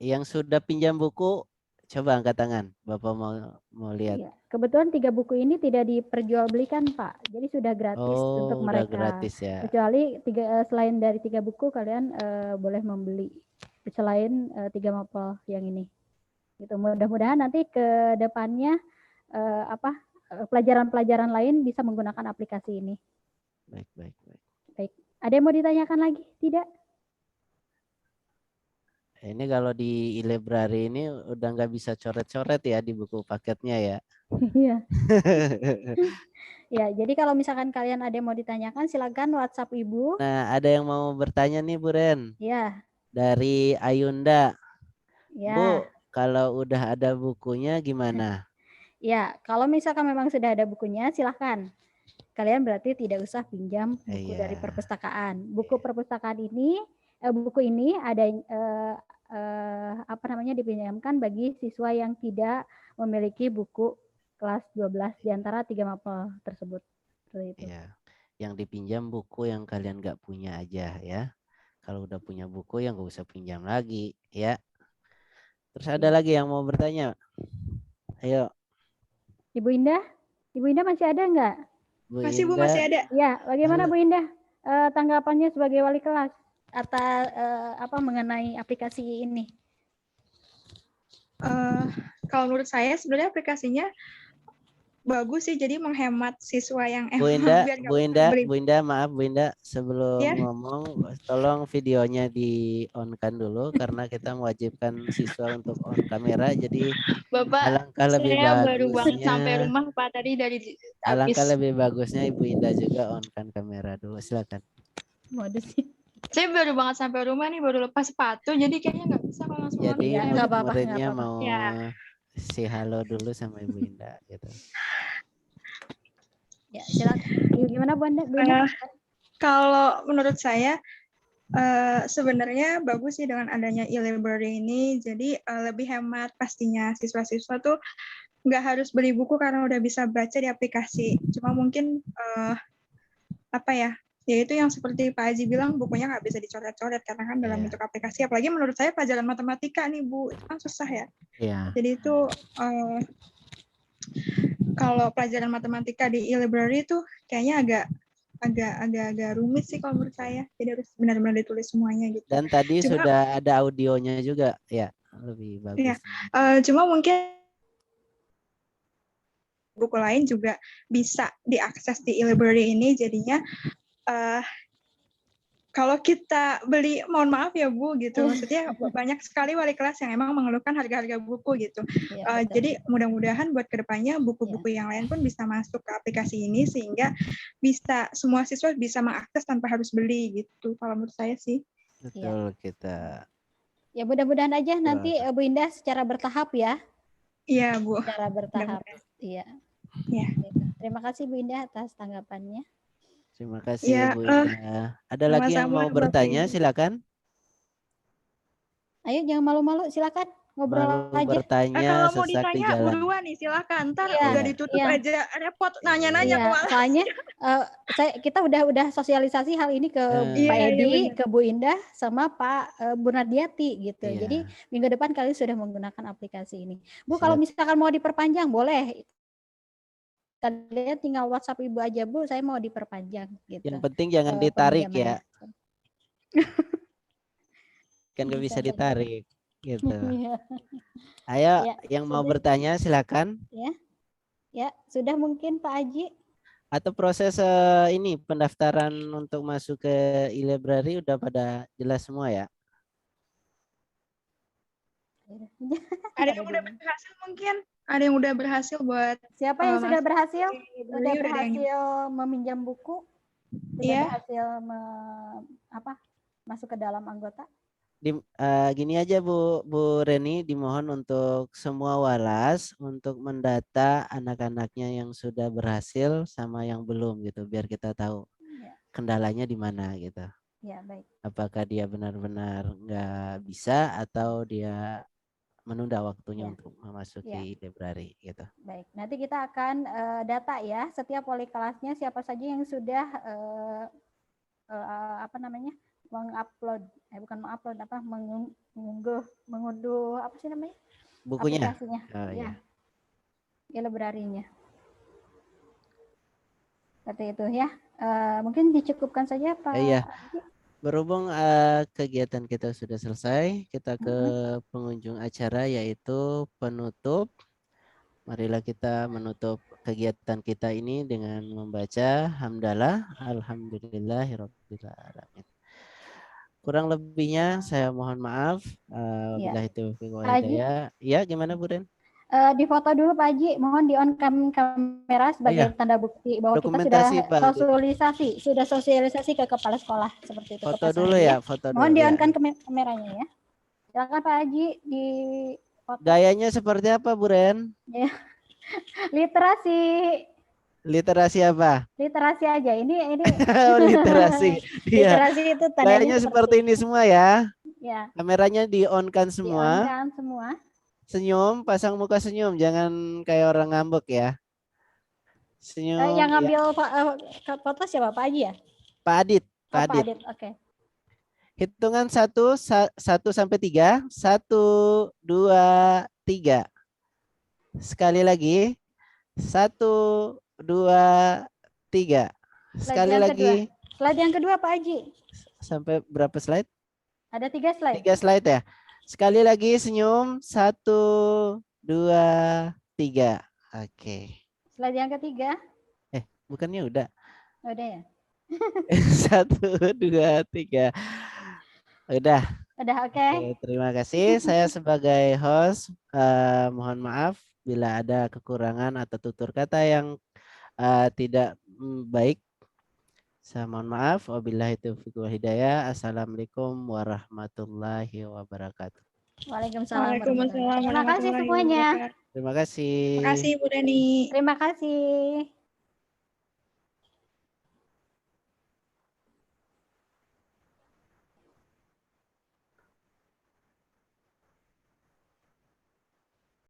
Yang sudah pinjam buku, coba angkat tangan. Bapak mau lihat. Ya, kebetulan 3 buku ini tidak diperjualbelikan, Pak. Jadi sudah gratis untuk Oh, udah mereka. gratis ya. Kecuali selain dari 3 buku, kalian boleh membeli selain 3 mapel yang ini. Gitu. Mudah-mudahan nanti ke depannya pelajaran-pelajaran lain bisa menggunakan aplikasi ini. Baik. Baik. Ada yang mau ditanyakan lagi? Tidak? Ini kalau di e-library ini udah nggak bisa coret-coret ya di buku paketnya ya. Iya. Ya, jadi kalau misalkan kalian ada yang mau ditanyakan, silakan WhatsApp Ibu. Nah, ada yang mau bertanya nih Bu Ren. Ya. Dari Ayunda. Ya. Bu, kalau udah ada bukunya gimana? Ya, kalau misalkan memang sudah ada bukunya, silahkan. Kalian berarti tidak usah pinjam buku dari perpustakaan. Buku perpustakaan ini, buku ini ada dipinjamkan bagi siswa yang tidak memiliki buku kelas 12 di antara 3 mapel tersebut. Itu. Ya, yang dipinjam buku yang kalian nggak punya aja ya. Kalau udah punya buku yang nggak usah pinjam lagi ya. Terus ada lagi yang mau bertanya? Ayo. Ibu Indah masih ada nggak? Masih Bu, masih ada. Ya, bagaimana Bu Indah tanggapannya sebagai wali kelas atas mengenai aplikasi ini? Kalau menurut saya sebenarnya aplikasinya bagus sih, jadi menghemat siswa yang Bu Indah, maaf Bu Indah, sebelum Ya. ngomong tolong videonya di on-kan dulu karena kita mewajibkan siswa untuk on kamera, jadi Bapak, alangkah lebih saya baru banget bagusnya sampai rumah Pak tadi dari alangkah habis. lebih bagusnya Ibu Indah juga on-kan kamera dulu, silakan. Modus sih. Saya baru banget sampai rumah nih, baru lepas sepatu, jadi kayaknya nggak bisa kalau langsung Jadi on. murid-muridnya mau Ya. say halo dulu sama Ibu Indah gitu. Ya, silakan. Gimana Bu Indah? Kalau menurut saya sebenarnya bagus sih dengan adanya e-library ini, jadi lebih hemat pastinya. Siswa-siswa tuh nggak harus beli buku karena udah bisa baca di aplikasi. Cuma mungkin yaitu yang seperti Pak Haji bilang, bukunya nggak bisa dicoret-coret karena kan dalam bentuk aplikasi. Apalagi menurut saya pelajaran matematika nih Bu, itu kan susah ya. Iya. Jadi itu kalau pelajaran matematika di e-library itu kayaknya agak rumit sih kalau menurut saya. Jadi harus benar-benar ditulis semuanya gitu. Dan tadi sudah ada audionya juga ya, lebih bagus. Iya. Cuma mungkin buku lain juga bisa diakses di e-library ini, jadinya kalau kita beli, mohon maaf ya Bu gitu, maksudnya banyak sekali wali kelas yang emang mengeluhkan harga-harga buku gitu. Jadi mudah-mudahan buat kedepannya buku-buku yang lain pun bisa masuk ke aplikasi ini sehingga bisa semua siswa bisa mengakses tanpa harus beli gitu. Kalau menurut saya sih. Betul kita. Ya mudah-mudahan aja nanti Bu Indah secara bertahap ya. Iya Bu. Secara bertahap. Iya. Ya. Terima kasih Bu Indah atas tanggapannya. Terima kasih Bu Indah. Ada lagi yang mau bertanya, silakan. Ayo jangan malu-malu, silakan ngobrol aja. Bertanya kalau mau ditanya buruan nih, silakan. Ntar udah ditutup aja repot nanya-nanya ke malas. Soalnya kita udah sosialisasi hal ini ke Pak Edi, ke Bu Indah, sama Pak Bu Nardiati gitu. Jadi minggu depan kalian sudah menggunakan aplikasi ini. Bu, kalau misalkan mau diperpanjang boleh. Kalian tinggal WhatsApp Ibu aja, Bu, saya mau diperpanjang gitu. Yang penting jangan ditarik ya. Kan nggak bisa ditarik gitu. Ayo yang mau bertanya silakan. Ya, sudah mungkin Pak Haji. Atau proses ini pendaftaran untuk masuk ke e-library udah pada jelas semua ya? Ada yang udah berhasil mungkin? Ada yang udah berhasil buat siapa yang sudah masuk berhasil? di Udah Beli, udah ada yang berhasil meminjam buku? Sudah Iya. berhasil masuk ke dalam anggota? Gini aja Bu Reni, dimohon untuk semua walas untuk mendata anak-anaknya yang sudah berhasil sama yang belum gitu, biar kita tahu kendalanya di mana gitu. Ya, baik. Apakah dia benar-benar nggak bisa atau dia menunda waktunya untuk memasuki library gitu. Baik, nanti kita akan data ya setiap wali kelasnya siapa saja yang sudah mengupload, mengunduh apa sih namanya? Bukunya. Aplikasinya. Oh, ya. Di library-nya. Seperti itu ya. Mungkin dicukupkan saja Pak. Iya. Berhubung kegiatan kita sudah selesai, kita ke pengunjung acara yaitu penutup. Marilah kita menutup kegiatan kita ini dengan membaca hamdalah alhamdulillahirabbil alamin. Kurang lebihnya saya mohon maaf. Wabillahi taufiq wal hidayah. Ya, gimana Bu Ren? Di foto dulu Pak Haji, mohon di on kamera sebagai tanda bukti bahwa kita sudah sosialisasi ke kepala sekolah seperti itu. Foto dulu ya, foto dulu. Mohon di on kan kameranya ya. Silakan Pak Haji di foto. Gayanya seperti apa Bu Ren? Ya. Literasi. Literasi apa? Literasi aja. Ini oh, literasi. Literasi itu tandanya gayanya seperti ini semua ya. Ya. Kameranya di on kan semua. Di on kan semua. Senyum, pasang muka senyum, jangan kayak orang ngambek ya. Senyum. Yang ngambil foto siapa Pak Haji ya? Pak Adit. Pak Adit, oke. Hitungan 1 sampai 3. 1, 2, 3. Sekali lagi. 1, 2, 3. Sekali lagi. Slide yang kedua Pak Haji. Sampai berapa slide? Ada 3 slide. 3 slide ya. Sekali lagi senyum. 1, 2, 3. Oke. Slide yang ketiga. Bukannya udah? Udah ya. 1, 2, 3. Udah. Udah oke. Terima kasih. Saya sebagai host mohon maaf bila ada kekurangan atau tutur kata yang tidak baik. Saya mohon maaf. Wabillahi taufiq wal hidayah. Assalamualaikum warahmatullahi wabarakatuh. Waalaikumsalam. Terima kasih semuanya. Terima kasih. Terima kasih Bu Dani. Terima kasih.